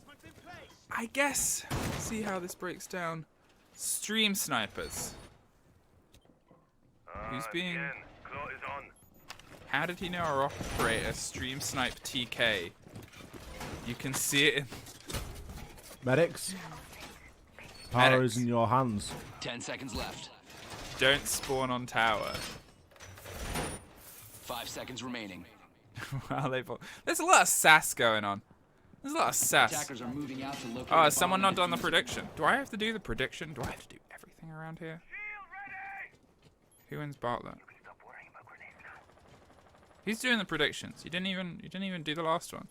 I guess, see how this breaks down. Stream snipers. Who's being... How did he know our operator stream snipe TK? You can see it in... Medics. Power is in your hands. 10 seconds left. Don't spawn on tower. 5 seconds remaining. Wow, there's a lot of sass going on. There's a lot of sass. Attackers are moving out to locate Oh, has someone not done the prediction? Do I have to do the prediction? Do I have to do everything around here? Who wins Bartlett? Who's doing the predictions? You didn't even do the last one.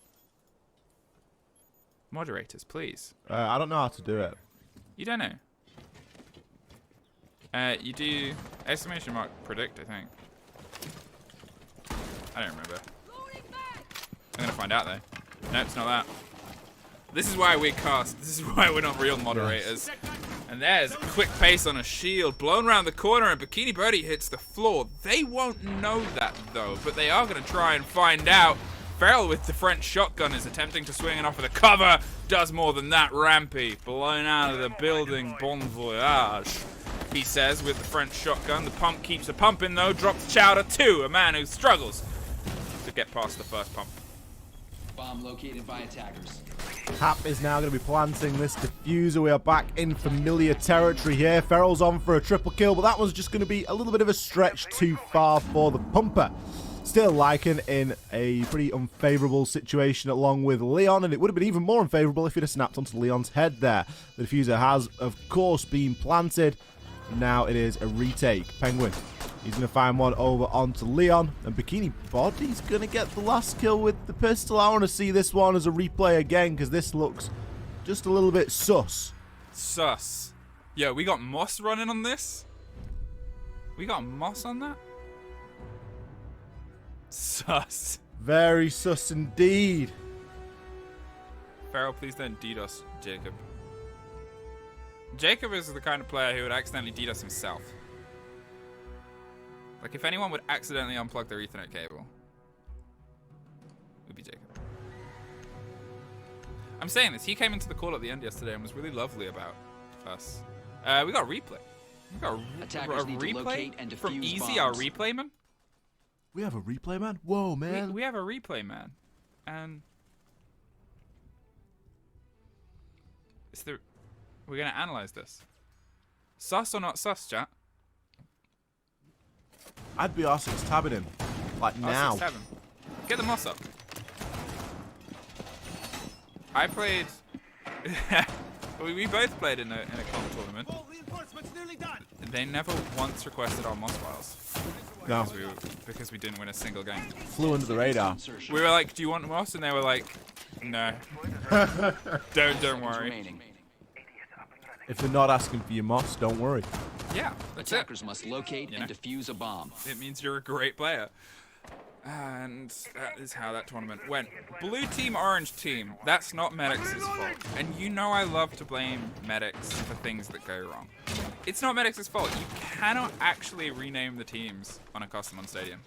Moderators, please. I don't know how to do it. You don't know. You do exclamation mark predict, I think. I don't remember. I'm gonna find out though. Nope, it's not that. This is why we cast. This is why we're not real moderators. And there's a quick pace on a shield, blown around the corner, and Bikini Birdie hits the floor. They won't know that though, but they are gonna try and find out. Farrell with the French shotgun is attempting to swing it off of the cover. Does more than that, Rampy. Blown out of the building, bon voyage. He says with the French shotgun. The pump keeps a pumping though. Drops Chowder 2, a man who struggles to get past the first pump. Bomb located by attackers. Hap is now going to be planting this diffuser. We are back in familiar territory here. Ferrell's on for a triple kill, but that was just going to be a little bit of a stretch too far for the pumper. Still Lycan in a pretty unfavourable situation along with Leon, and it would have been even more unfavourable if he'd have snapped onto Leon's head there. The diffuser has, of course, been planted. Now it is a retake. Penguin, he's going to find one over onto Leon, and Bikini Body's going to get the last kill with the pistol. I want to see this one as a replay again, because this looks just a little bit sus. Sus. Yo, we got Moss running on this? We got Moss on that? Sus. Very sus indeed. Farrell, please don't DDoS Jacob. Jacob is the kind of player who would accidentally DDoS himself. Like, if anyone would accidentally unplug their Ethernet cable, it would be Jacob. I'm saying this. He came into the call at the end yesterday and was really lovely about us. We got a replay. We got a replay from Easy, our replay man. We have a replay man? Whoa, man. We have a replay man. And it's the... We're going to analyze this. Sus or not sus, chat? I'd be R6 tabbing him. Like now. R6 tab him. Get the moss up. I played... we both played in a comp tournament. They never once requested our moss files. No. Because we didn't win a single game. Flew under the radar. We were like, do you want moss? And they were like, no. Don't worry. If they're not asking for your moss, don't worry. Yeah, that's Attackers must locate and defuse a bomb. It means you're a great player. And that is how that tournament went. Blue team, orange team. That's not Medix' fault. And you know I love to blame Medix for things that go wrong. It's not Medix' fault. You cannot actually rename the teams on a custom on Stadium.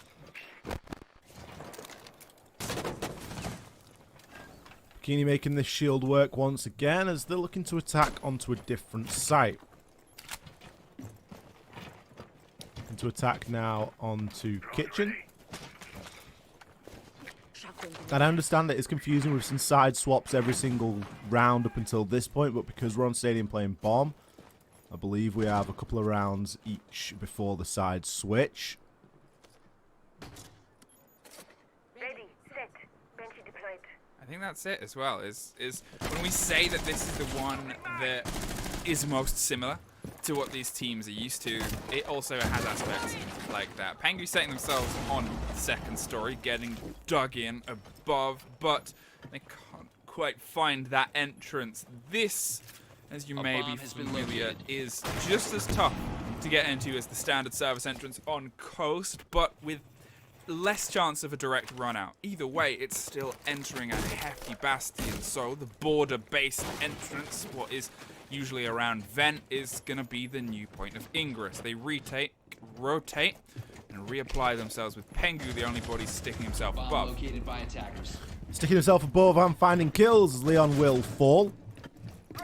Bikini making this shield work once again as they're looking to attack onto a different site. Looking to attack now onto kitchen. And I understand that it's confusing with some side swaps every single round up until this point, but because we're on Stadium playing bomb, I believe we have a couple of rounds each before the side switch. Ready, set, Banshee deployed. I think that's it as well, is when we say that this is the one that is most similar, to what these teams are used to. It also has aspects like that. Pengu setting themselves on the second story, getting dug in above, but they can't quite find that entrance. This, as you may be familiar, is just as tough to get into as the standard service entrance on coast, but with less chance of a direct run out. Either way, it's still entering a hefty bastion, so the border-based entrance, what is usually around vent, is gonna be the new point of ingress. They rotate, and reapply themselves with Pengu, the only body sticking himself above. Located by attackers. Sticking himself above and finding kills as Leon will fall.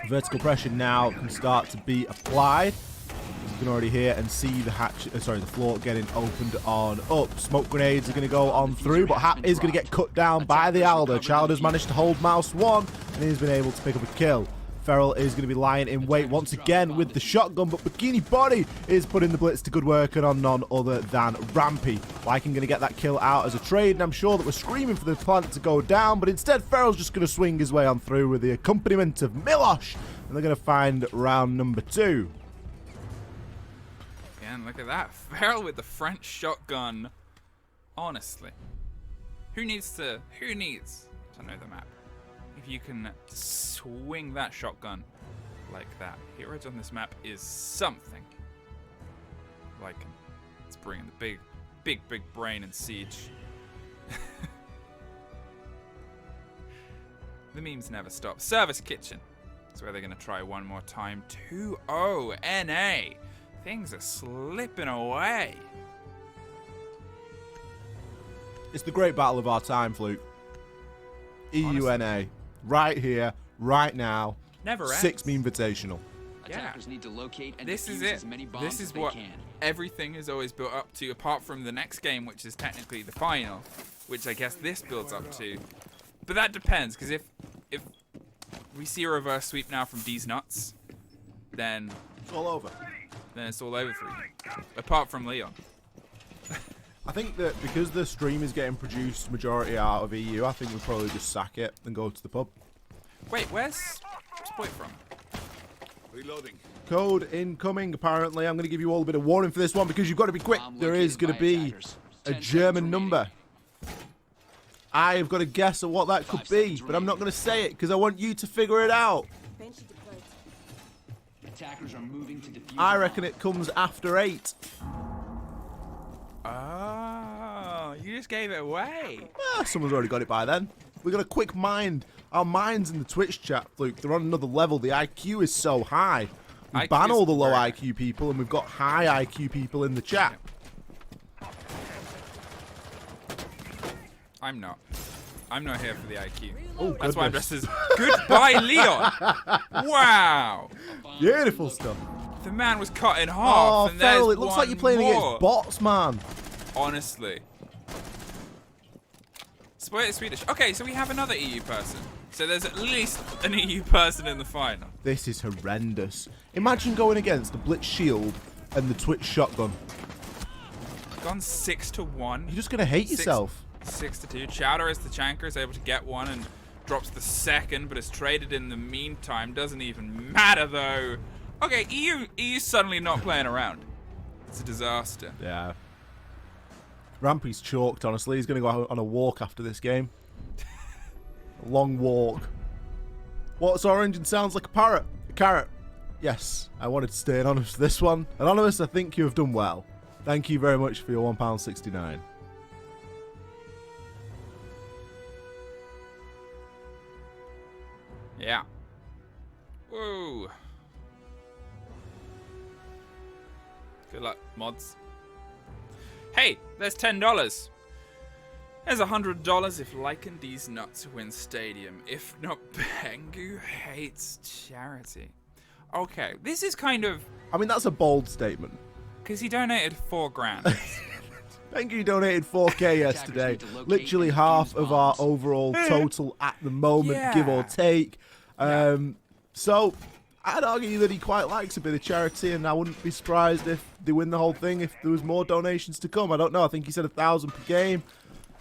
Vertical pressure now can start to be applied. You can already hear and see the the floor getting opened on up. Smoke grenades are going to go on through, but Hap is going to get cut down by the Aldo. Child has managed to hold Mouse 1, and he's been able to pick up a kill. Feral is going to be lying in wait once again with the shotgun, but Bikini Body is putting the blitz to good work and on none other than Rampy. Lycan going to get that kill out as a trade, and I'm sure that we're screaming for the plant to go down, but instead Feral's just going to swing his way on through with the accompaniment of Milosh, and they're going to find round number 2. And look at that. Feral with the French shotgun. Honestly. Who needs to know the map? If you can swing that shotgun like that. Hit rate on this map is something. Lycan. It's bringing the big brain in Siege. The memes never stop. Service Kitchen. That's where they're going to try one more time. 2-0 NA. Things are slipping away. It's the great battle of our time, Fluke. EUNA. Right here, right now. Never ends. Six Memevitational. Yeah. Need to locate and This is defuse it. as many bombs This is as they what can. everything is always built up to, apart from the next game, which is technically the final, which I guess this builds up to. But that depends, because if we see a reverse sweep now from LycanDeezNuts, then it's all over. Then it's all over for you. Apart from Leon. I think that because the stream is getting produced majority out of EU, I think we'll probably just sack it and go to the pub. Wait, where's Spoit from? Reloading. Code incoming, apparently. I'm going to give you all a bit of warning for this one because you've got to be quick. There is going to be a German number. I've got to guess at what that could be, but I'm not going to say it because I want you to figure it out. Attackers are moving to defuse. I reckon it comes after 8. Oh, you just gave it away. Someone's already got it by then. We've got a quick mind. Our minds in the Twitch chat, Luke, they're on another level. The IQ is so high. We ban all the low IQ people, and we've got high IQ people in the chat. I'm not here for the IQ. Oh, that's why I'm dressed as Goodbye, Leon. Wow. Beautiful stuff. The man was cut in half. Oh, and Feral, there's it looks like one you're playing more. against bots, man. Honestly. Spoiler Swedish. Okay, so we have another EU person. So there's at least an EU person in the final. This is horrendous. Imagine going against the Blitz Shield and the Twitch Shotgun. Gone 6-1. You're just going to hate yourself. 6-2. Chowder as the Chanker is able to get one and drops the second, but is traded in the meantime. Doesn't even matter, though. Okay, EU's suddenly not playing around. It's a disaster. Yeah. Rampy's chalked, honestly. He's going to go on a walk after this game. A long walk. What's orange and sounds like a parrot? A carrot. Yes, I wanted to stay anonymous for this one. Anonymous, I think you have done well. Thank you very much for your £1.69. Yeah. Whoa. Good luck, mods. Hey, there's $10. There's $100 if LycanDeezNuts wins Stadium. If not, Pengu hates charity. Okay, this is kind of... I mean, that's a bold statement. Because he donated $4,000. Pengu donated 4k yesterday. Literally half of our overall total at the moment, give or take. So, I'd argue that he quite likes a bit of charity, and I wouldn't be surprised if they win the whole thing if there was more donations to come. I don't know. I think he said 1,000 per game.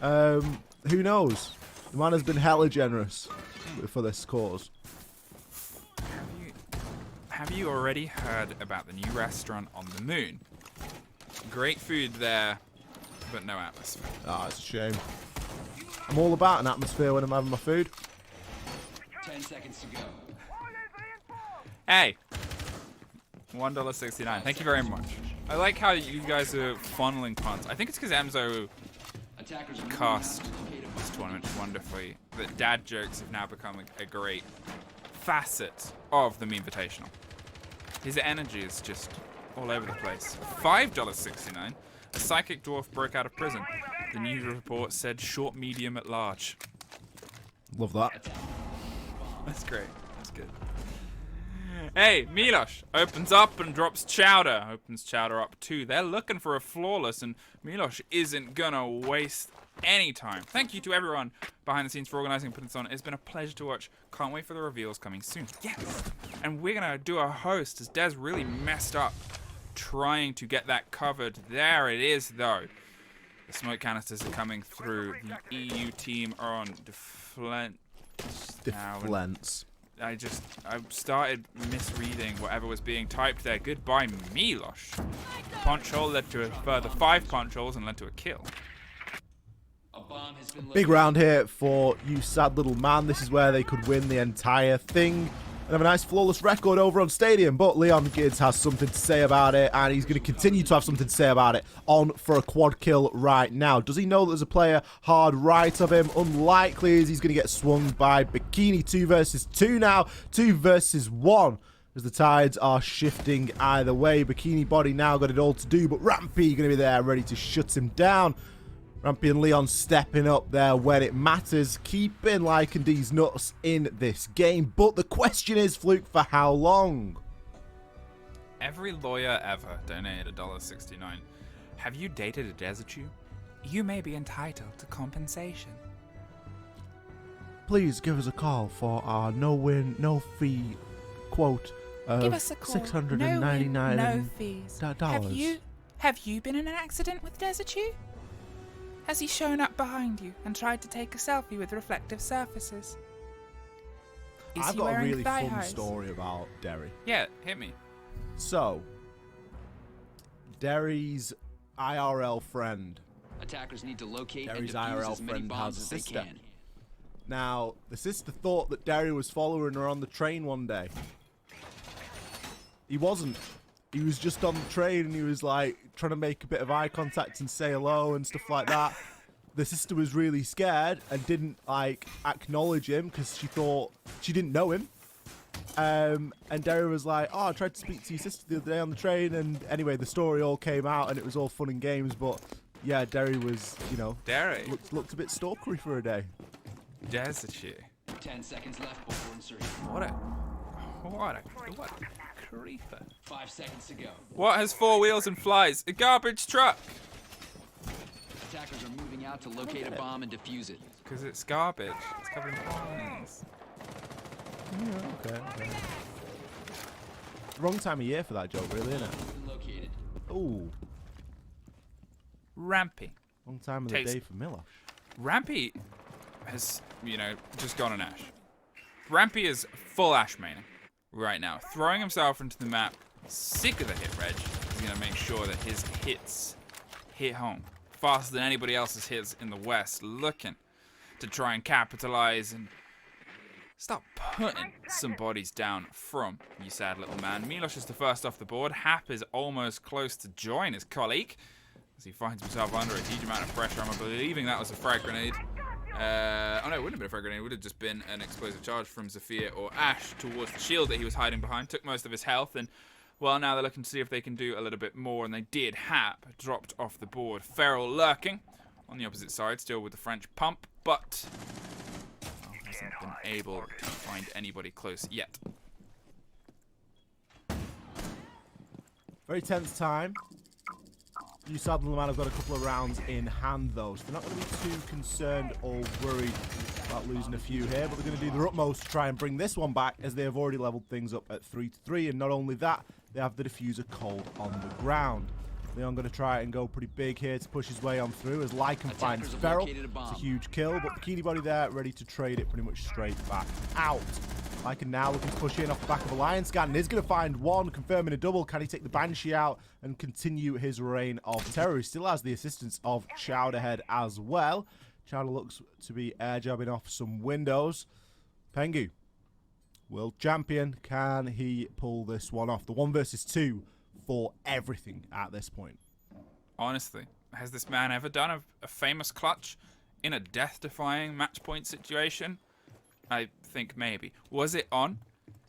Who knows? The man has been hella generous for this cause. have you already heard about the new restaurant on the moon? Great food there, but no atmosphere. Ah, it's a shame. I'm all about an atmosphere when I'm having my food. 10 seconds to go. Hey, $1.69. Thank you very much. I like how you guys are funneling puns. I think it's because Emzo cast this tournament wonderfully. That dad jokes have now become a great facet of the Memevitational. His energy is just all over the place. $5.69. A psychic dwarf broke out of prison. The news report said short, medium at large. Love that. That's great. That's good. Hey, Milosh opens up and drops Chowder. Opens Chowder up too. They're looking for a flawless, and Milosh isn't gonna waste any time. Thank you to everyone behind the scenes for organizing and putting this on. It's been a pleasure to watch. Can't wait for the reveals coming soon. Yes! And we're gonna do a host as Des really messed up trying to get that covered. There it is, though. The smoke canisters are coming through. The EU team are on deflence. I started misreading whatever was being typed there. Goodbye, Milosh. The punch hole led to a further 5 punch holes and led to a kill. Big round here for you sad little man. This is where they could win the entire thing and have a nice flawless record over on Stadium. But Leon Gids has something to say about it, and he's going to continue to have something to say about it. On for a quad kill right now. Does he know that there's a player hard right of him? Unlikely, as he's going to get swung by Bikini. 2 versus 2 now. 2 versus 1. As the tides are shifting either way. Bikini Body now got it all to do, but Rampy going to be there ready to shut him down. Rampy and Leon stepping up there when it matters, keeping LycanDeezNuts in this game. But the question is, Fluke, for how long? Every lawyer ever donated $1.69. Have you dated a Desertu? You may be entitled to compensation. Please give us a call for our no-win, no-fee quote of Give us a call. $699. No fees. Have you been in an accident with Desertu? Has he shown up behind you and tried to take a selfie with reflective surfaces? I've got a really fun story about Derry. Yeah, hit me. So, Derry's IRL friend. Attackers need to locate Derry's and defuse IRL as many friend bombs has a as they sister. can. Now, the sister thought that Derry was following her on the train one day. He wasn't. He was just on the train and he was like trying to make a bit of eye contact and say hello and stuff like that. The sister was really scared and didn't like acknowledge him because she thought she didn't know him. And Derry was like, "Oh, I tried to speak to your sister the other day on the train." And anyway, the story all came out and it was all fun and games. But yeah, Derry was, you know, Derry looked a bit stalkery for a day. Desertu. 10 seconds left before insertion. What a creeper. 5 seconds to go. What has 4 wheels and flies? A garbage truck. Attackers are moving out to locate a bomb and defuse it. Because it's garbage. It's covered in flies. Yeah, okay. Wrong time of year for that joke, really, isn't it? Located. Ooh. Rampy. Wrong time of the day for Milosh. Rampy has, you know, just gone on Ash. Rampy is full Ash maining right now. Throwing himself into the map. Sick of the hit reg. He's going to make sure that his hits hit home. Faster than anybody else's hits in the West. Looking to try and capitalize and start putting some bodies down from you sad little man. Milosh is the first off the board. Hap is almost close to join his colleague as he finds himself under a huge amount of pressure. I'm believing that was a frag grenade. Oh no, it wouldn't have been a frag grenade. It would have just been an explosive charge from Zafir or Ash towards the shield that he was hiding behind. Took most of his health, and well, now they're looking to see if they can do a little bit more, and they did. Hap dropped off the board. Feral lurking on the opposite side, still with the French pump, but hasn't been able to find anybody close yet. Very tense time. You sad little man have got a couple of rounds in hand, though, so they're not going to be too concerned or worried about losing a few here, but they're going to do their utmost to try and bring this one back, as they have already leveled things up at 3-3, and not only that, they have the diffuser cold on the ground. Leon going to try and go pretty big here to push his way on through, as Lycan finds Feral. It's a huge kill, but Bikini Body there ready to trade it pretty much straight back out. Lycan now looking to push in off the back of a lion scan. And is going to find one, confirming a double. Can he take the Banshee out and continue his reign of terror? He still has the assistance of Chowderhead as well. Chowder looks to be air jabbing off some windows. Pengu, world champion. Can he pull this one off? The 1 versus 2 for everything at this point. Honestly, has this man ever done a famous clutch in a death-defying match point situation? I think maybe. Was it on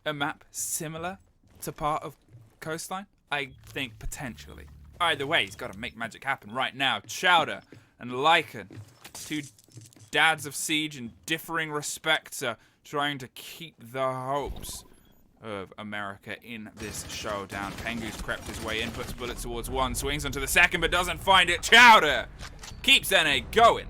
a map similar to part of Coastline? I think potentially. Either way, he's got to make magic happen right now. Chowder and Lycan, two dads of Siege in differing respects, are trying to keep the hopes of America in this showdown. Pengu's crept his way in, puts a bullet towards one, swings onto the second, but doesn't find it. Chowder keeps NA going.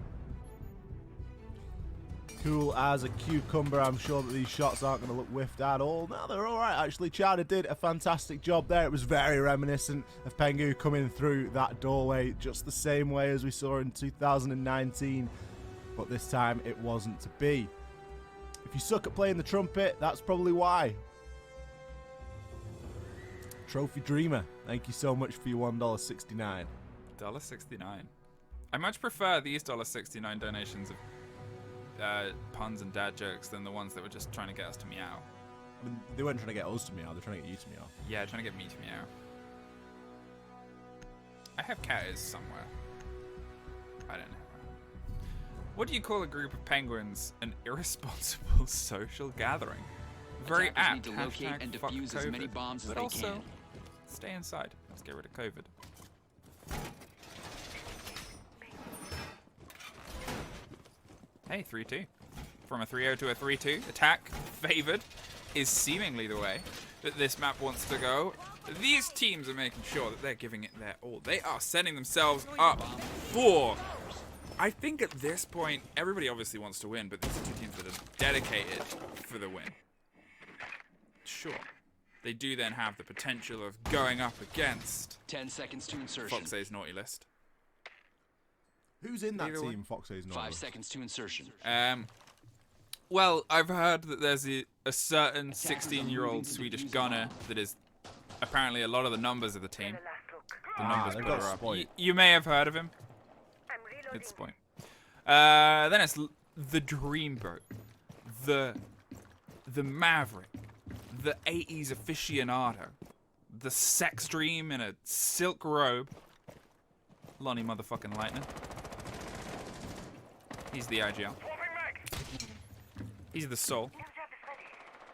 Cool as a cucumber. I'm sure that these shots aren't going to look whiffed at all. No, they're all right, actually. Chowder did a fantastic job there. It was very reminiscent of Pengu coming through that doorway just the same way as we saw in 2019, but this time it wasn't to be. If you suck at playing the trumpet, that's probably why. Trophy Dreamer, thank you so much for your $1.69. $1.69. I much prefer these $1.69 donations of puns and dad jokes than the ones that were just trying to get us to meow. I mean, they weren't trying to get us to meow, they're trying to get you to meow. Yeah, trying to get me to meow. I have cat ears somewhere. I don't know. What do you call a group of penguins an irresponsible social gathering? Very apt. Need to locate and defuse as many bombs as but they also, can. stay inside. Let's get rid of COVID. Hey, 3-2. From a 3-0 to a 3-2. Attack, favored, is seemingly the way that this map wants to go. These teams are making sure that they're giving it their all. They are setting themselves up for... I think at this point, everybody obviously wants to win, but these are two teams that are dedicated for the win. Sure. They do then have the potential of going up against 10 seconds to insertion. Foxay's naughty list. Who's in that Either team, Foxay's naughty 5 list? seconds to insertion. Well, I've heard that there's a certain 16-year-old Swedish gunner that is apparently a lot of the numbers of the team. The numbers they've put got her up. Spoit. You may have heard of him. It's Spoit. Then it's the Dreamboat, the Maverick, the 80s aficionado, the sex dream in a silk robe, Lonnie motherfucking Lightning. He's the IGL. He's the soul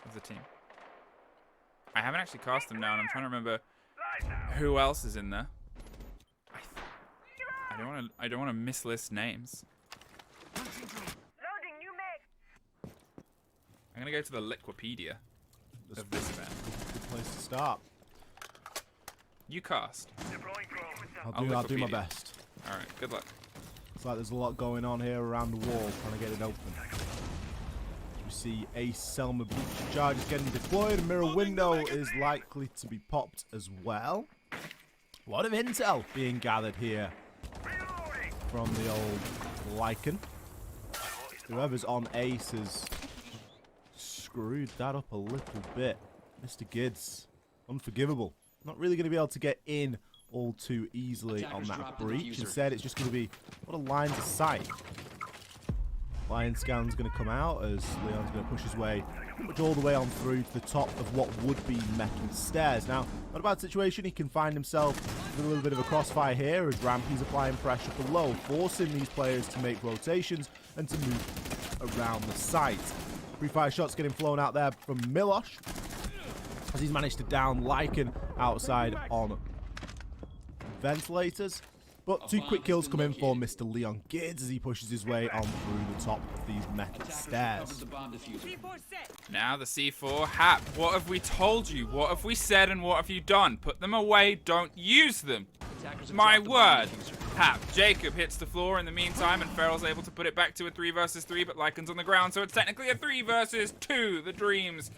of the team. I haven't actually cast him down. I'm trying to remember who else is in there. I don't want to mislist names. I'm gonna go to the Liquipedia of this event. Good place to start. You cast. I'll do my best. All right. Good luck. Looks like there's a lot going on here around the wall, trying to get it open. We see a Selma breach charge is getting deployed. A mirror window is likely to be popped as well. A lot of intel being gathered here from the old Lycan. Whoever's on ace has screwed that up a little bit. Mr. Gids, unforgivable. Not really going to be able to get in all too easily on that breach. Instead, it's just going to be a lot of lines of sight. Lion Scan's going to come out as Leon's going to push his way pretty much all the way on through to the top of what would be metal stairs. Now, not a bad situation. He can find himself with a little bit of a crossfire here as Rampy's applying pressure below, forcing these players to make rotations and to move around the site. Free-fire shots getting flown out there from Milosh as he's managed to down Lycan outside on ventilators. But two quick kills come in for Mr. Leon Gids as he pushes his way on through the top of these metal stairs. Now the C4. Hap, what have we told you? What have we said and what have you done? Put them away, don't use them. My word. Hap, Jacob hits the floor in the meantime and Ferrell's able to put it back to a 3 versus 3, but Lycan's on the ground, so it's technically a 3 versus 2. The Dreams.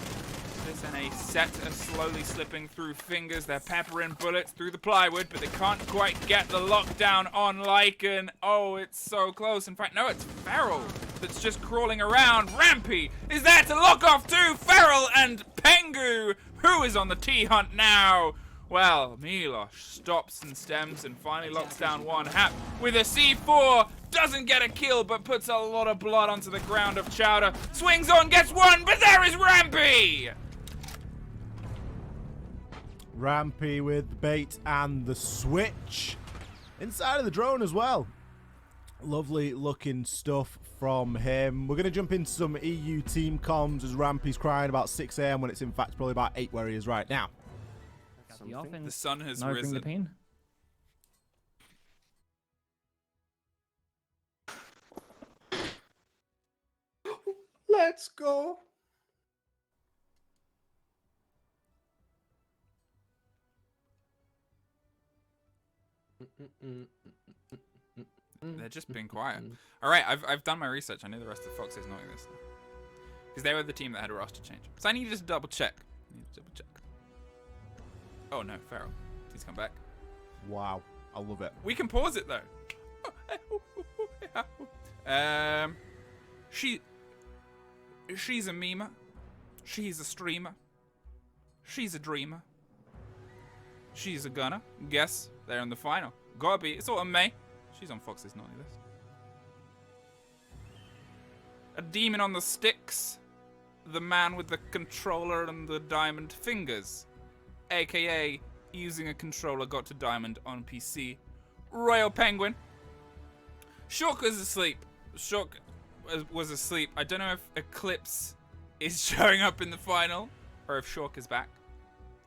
And a set are slowly slipping through fingers. They're peppering bullets through the plywood, but they can't quite get the lockdown on Lycan. Oh, it's so close. In fact, no, it's Ferrell that's just crawling around. Rampy is there to lock off two. Feral and Pengu, who is on the T-hunt now? Well, Milosh stops and stems and finally locks down one. Hap with a C4, doesn't get a kill, but puts a lot of blood onto the ground of Chowder. Swings on, gets one, but there is Rampy! Rampy with the bait and the switch. Inside of the drone as well. Lovely looking stuff from him. We're going to jump into some EU team comms as Rampy's crying about 6 AM when it's in fact probably about 8 where he is right now. The sun has Now bring risen. the pain. Let's go. They're just being quiet. All right, I've done my research. I know the rest of Fox is knowing this because they were the team that had a roster change. So I need to just double check. Oh no, Feral. He's come back. Wow, I love it. We can pause it though. She's a memer. She's a streamer. She's a dreamer. She's a gunner. Guess they're in the final. Gotta be. It's Autumn May. She's on Fox's naughty list. A demon on the sticks. The man with the controller and the diamond fingers. AKA using a controller got to diamond on PC. Royal Penguin. Shock was asleep. Shock was asleep. I don't know if Eclipse is showing up in the final or if Shock is back.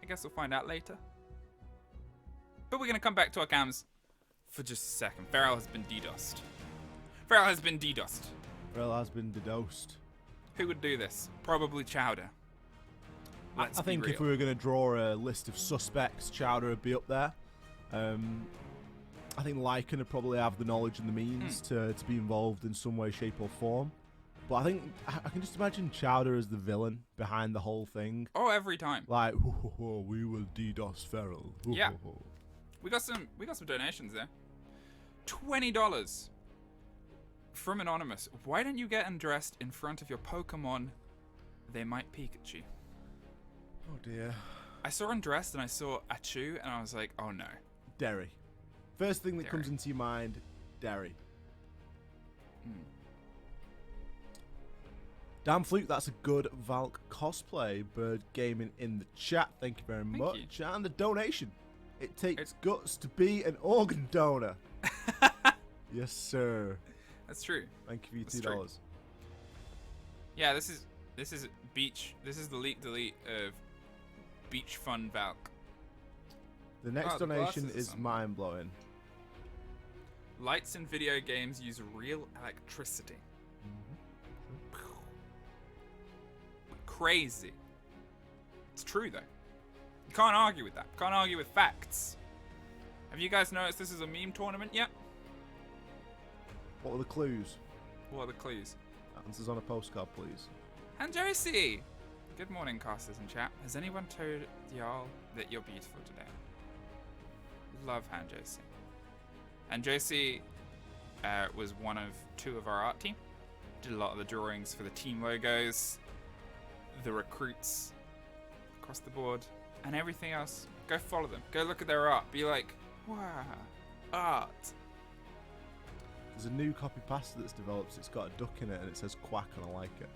I guess we'll find out later. But we're going to come back to our cams for just a second. Feral has been DDoSed. Feral has been DDoSed. Feral has been DDoSed. Who would do this? Probably Chowder. I think if we were going to draw a list of suspects, Chowder would be up there. I think Lycan would probably have the knowledge and the means to be involved in some way, shape, or form. But I think I can just imagine Chowder as the villain behind the whole thing. Oh, every time. Like, we will DDoS Feral. Yeah. We got some donations there. $20 from Anonymous. Why don't you get undressed in front of your Pokemon? They might Pikachu. Oh dear. I saw undressed and I saw Achu and I was like, oh no. Derry. First thing that Derry. comes into your mind, Derry. Damn Fluke, that's a good Valk cosplay. Bird Gaming in the chat, thank you very much. And a donation. It takes guts to be an organ donor. Yes, sir. That's true. Thank you for your $2. Yeah, this is Beach. This is the leak delete of Beach Fun Valk. The next donation is mind blowing. Lights in video games use real electricity. Crazy. It's true though. You can't argue with that. Can't argue with facts. Have you guys noticed this is a meme tournament yet? What are the clues? What are the clues? Answers on a postcard, please. And Josie! Good morning, casters and chat. Has anyone told y'all that you're beautiful today? Love Han Josie. And Josie was one of 2 of our art team. Did a lot of the drawings for the team logos, the recruits across the board, and everything else. Go follow them. Go look at their art. Be like, wow, art. There's a new copy pasta that's developed. It's got a duck in it and it says quack and I like it.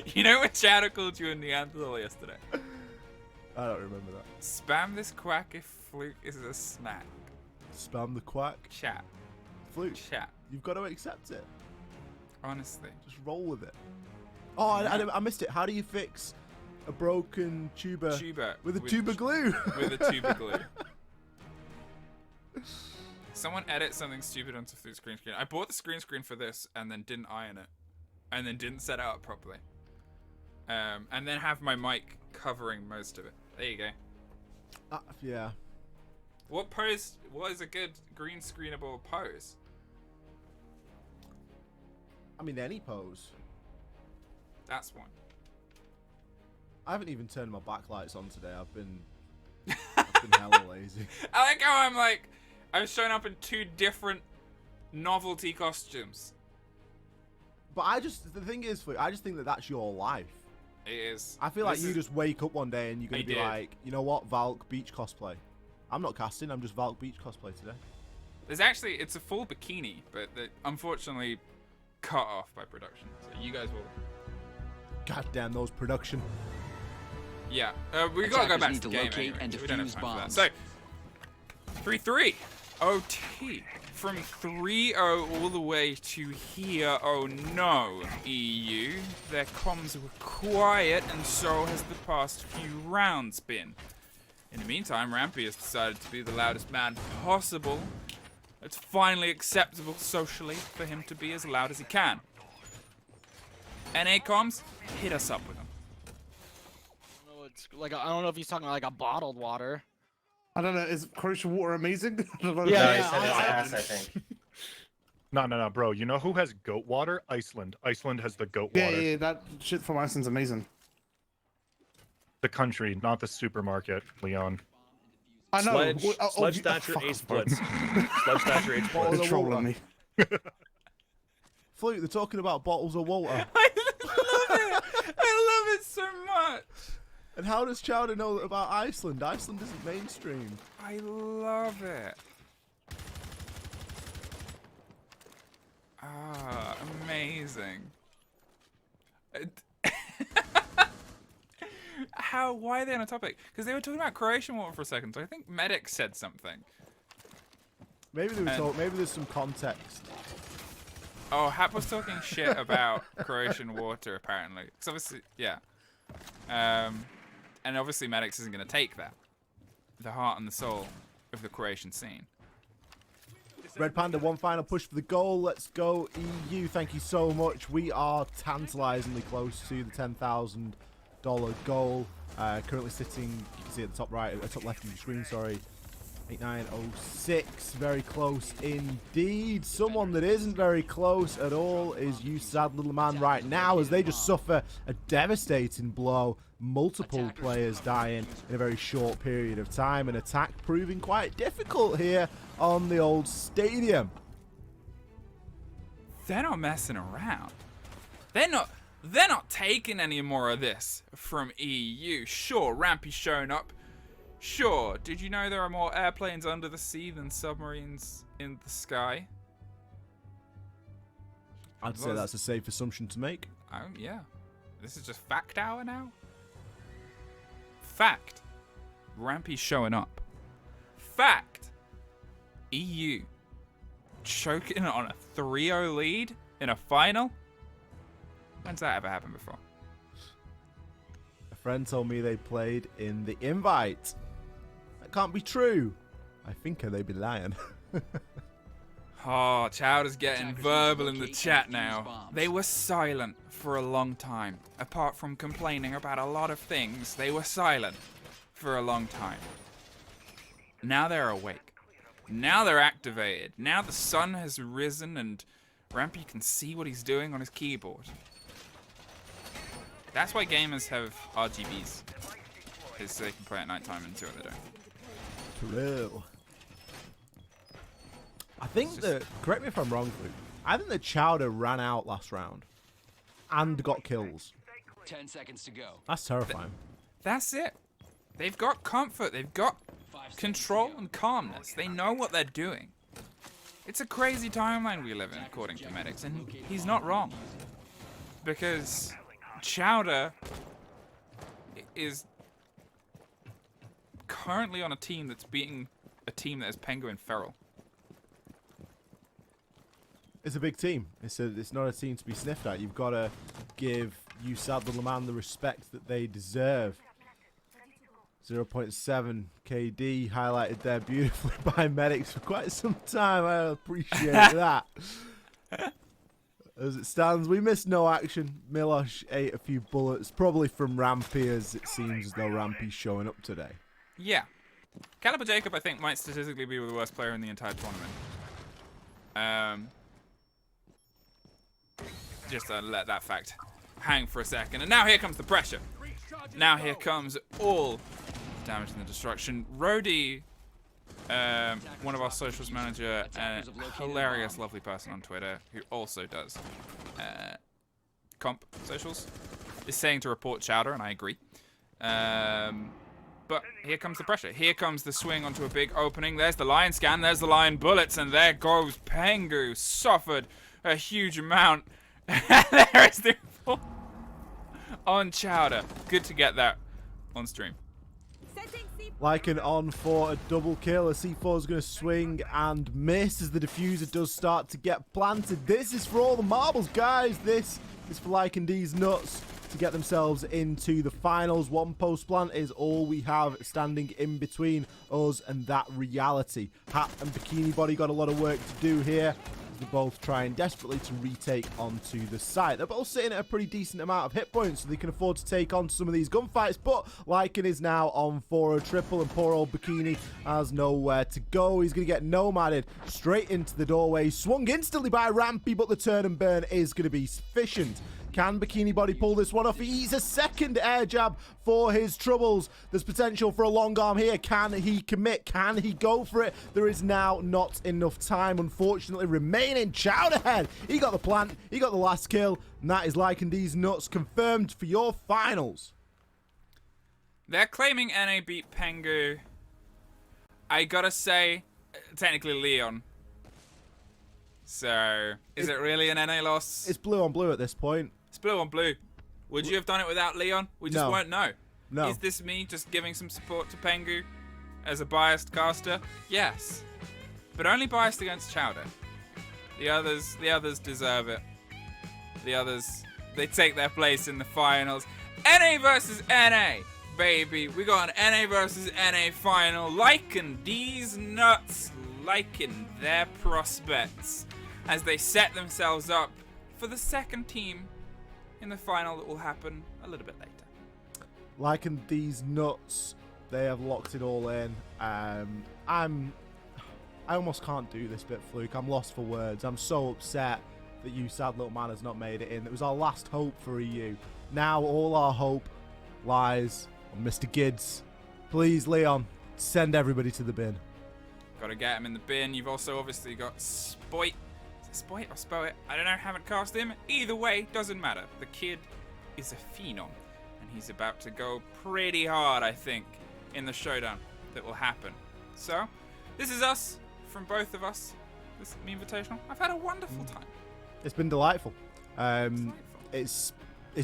You know what Chowder called you a Neanderthal yesterday? I don't remember that. Spam this quack if Fluke is a snack. Spam the quack? Chat. Fluke. Chat. You've got to accept it. Honestly. Just roll with it. Oh, I missed it. How do you fix a broken tuber with a tuber glue? With a tuber glue. Someone edit something stupid onto the screen. I bought the screen for this and then didn't iron it. And then didn't set it up properly. And then have my mic covering most of it. There you go. Yeah. What is a good green screenable pose? I mean, any pose. That's one. I haven't even turned my backlights on today. I've been hella lazy. I like how I was showing up in 2 different novelty costumes. But the thing is, I just think that that's your life. It is. I feel like you just wake up one day and you're going to be like, you know what, Valk beach cosplay. I'm not casting, I'm just Valk beach cosplay today. There's actually, it's a full bikini, but unfortunately cut off by production. So you guys will... God damn those production. Yeah, we gotta go back to the game anyway, and we don't have time for that. So, 3-3. OT. From 3-0 all the way to here, oh no, EU. Their comms were quiet, and so has the past few rounds been. In the meantime, Rampy has decided to be the loudest man possible. It's finally acceptable socially for him to be as loud as he can. NA comms, hit us up with them. It's like I don't know if he's talking like a bottled water. I don't know. Is Croatian water amazing? Yeah, he said it's ass, I think. No, bro. You know who has goat water? Iceland. Iceland has the goat water. Yeah, that shit from Iceland's amazing. The country, not the supermarket, Leon. I know. Sledge Thatcher Ace Blitz. Sledge Thatcher Ace Blitz. They're trolling me. Flute, they're talking about bottles of water. I love it so much. And how does Chowder know about Iceland? Iceland isn't mainstream. I love it. Ah, amazing. Why are they on a topic? Because they were talking about Croatian water for a second, so I think Medic said something. Maybe they were maybe there's some context. Oh, Hap was talking shit about Croatian water, apparently. Because obviously, yeah. And obviously Maddox isn't going to take that. The heart and the soul of the Croatian scene. Red Panda, one final push for the goal. Let's go, EU. Thank you so much. We are tantalizingly close to the $10,000 goal. Currently sitting, you can see at the top right, top left of the screen, sorry. 8906, very close indeed. Someone that isn't very close at all is you sad little man right now, as they just suffer a devastating blow. Multiple players dying in a very short period of time. An attack proving quite difficult here on the old stadium. They're not messing around. They're not taking any more of this from EU. Sure, Rampy's showing up. Sure, did you know there are more airplanes under the sea than submarines in the sky? I'd say that's a safe assumption to make. Yeah. This is just fact hour now? Fact. Rampy's showing up. Fact. EU. Choking on a 3-0 lead in a final? When's that ever happened before? A friend told me they played in the invite. That can't be true. I think they'd be lying. Oh, Chowder's getting verbal in the chat now. They were silent for a long time. Apart from complaining about a lot of things, they were silent for a long time. Now they're awake. Now they're activated. Now the sun has risen and Rampy can see what he's doing on his keyboard. That's why gamers have RGBs. Because so they can play at nighttime and see what they're doing. True. I think that, correct me if I'm wrong, Luke, I think that Chowder ran out last round and got kills. 10 seconds to go. That's terrifying. That's it. They've got comfort. They've got control and calmness. They know what they're doing. It's a crazy timeline we live in, according to Medics, and he's not wrong. Because Chowder is currently on a team that's beating a team that is Penguin Feral. It's a big team. It's not a team to be sniffed at. You've got to give you sad little man the respect that they deserve. 0.7 KD highlighted there beautifully by Medics for quite some time. I appreciate that. As it stands, we missed no action. Milosh ate a few bullets, probably from Rampy, as it seems as though Rampy's showing up today. Yeah. Caliber Jacob, I think, might statistically be the worst player in the entire tournament. Just to let that fact hang for a second. And now here comes the pressure. Now here comes all the damage and the destruction. Rhodey one of our socials manager, a hilarious, lovely person on Twitter who also does comp socials, is saying to report Chowder, and I agree. But here comes the pressure. Here comes the swing onto a big opening. There's the lion scan. There's the lion bullets. And there goes Pengu. Suffered a huge amount. There is the fall on Chowder. Good to get that on stream. Lycan on for a double kill. A C4 is going to swing and miss as the diffuser does start to get planted. This is for all the marbles, guys. This is for LycanDeezNuts to get themselves into the finals. One post plant is all we have standing in between us and that reality. Hat and Bikini Body got a lot of work to do here. They're both trying desperately to retake onto the site. They're both sitting at a pretty decent amount of hit points, so they can afford to take on some of these gunfights. But Lycan is now on for a triple, and poor old Bikini has nowhere to go. He's going to get nomaded straight into the doorway. Swung instantly by Rampy, but the turn and burn is going to be sufficient. Can Bikini Body pull this one off? He's a second air jab for his troubles. There's potential for a long arm here. Can he commit? Can he go for it? There is now not enough time, unfortunately, remaining. Chowderhead, he got the plant. He got the last kill. And that is LycanDeezNuts confirmed for your finals. They're claiming NA beat Pengu. I gotta say, technically Leon. So, is it really an NA loss? It's blue on blue at this point. It's blue on blue. Would you have done it without Leon? We just won't know. No. Is this me just giving some support to Pengu as a biased caster? Yes. But only biased against Chowder. The others deserve it. The others, they take their place in the finals. NA versus NA, baby. We got an NA versus NA final. LycanDeezNuts liking their prospects as they set themselves up for the second team in the final that will happen a little bit later. LycanDeezNuts, they have locked it all in. I almost can't do this bit, Fluke. I'm lost for words. I'm so upset that you sad little man has not made it in. It was our last hope for EU. Now all our hope lies on Mr. Gids. Please, Leon, send everybody to the bin. Gotta get him in the bin. You've also obviously got Spoit. Is it Spoit or Spoit? I don't know, haven't cast him. Either way, doesn't matter. The kid is a phenom. And he's about to go pretty hard, I think, in the showdown that will happen. So, this is us, from both of us. This Memevitational. I've had a wonderful time. It's been delightful. It's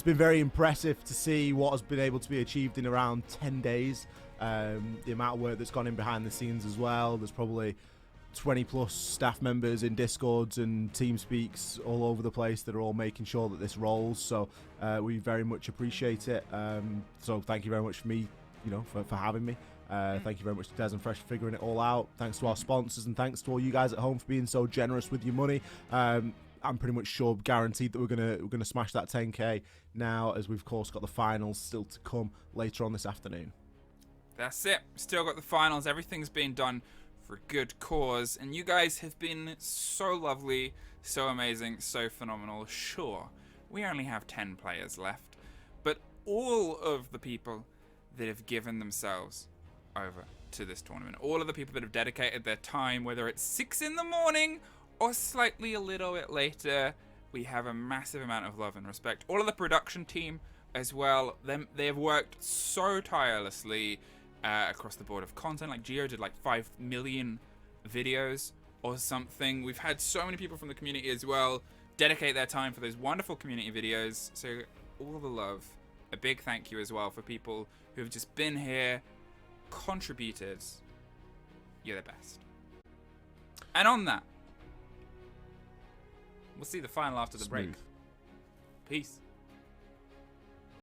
been very impressive to see what has been able to be achieved in around 10 days. The amount of work that's gone in behind the scenes as well. There's probably 20 plus staff members in Discords and TeamSpeaks all over the place that are all making sure that this rolls. So we very much appreciate it. So thank you very much for me, for having me. Thank you very much to Des and Fresh for figuring it all out. Thanks to our sponsors and thanks to all you guys at home for being so generous with your money. I'm pretty much sure, guaranteed, that we're gonna smash that 10k now, as we've of course got the finals still to come later on this afternoon. That's it. Still got the finals. Everything's being done for a good cause, and you guys have been so lovely, so amazing, so phenomenal. Sure, we only have 10 players left, but all of the people that have given themselves over to this tournament, all of the people that have dedicated their time, whether it's 6 in the morning or slightly a little bit later, we have a massive amount of love and respect. All of the production team as well, they have worked so tirelessly across the board of content. Like Gio did like 5 million videos or something. We've had so many people from the community as well dedicate their time for those wonderful community videos. So all the love. A big thank you as well for people who have just been here, contributed. You're the best. And on that, we'll see the final after the break. Peace.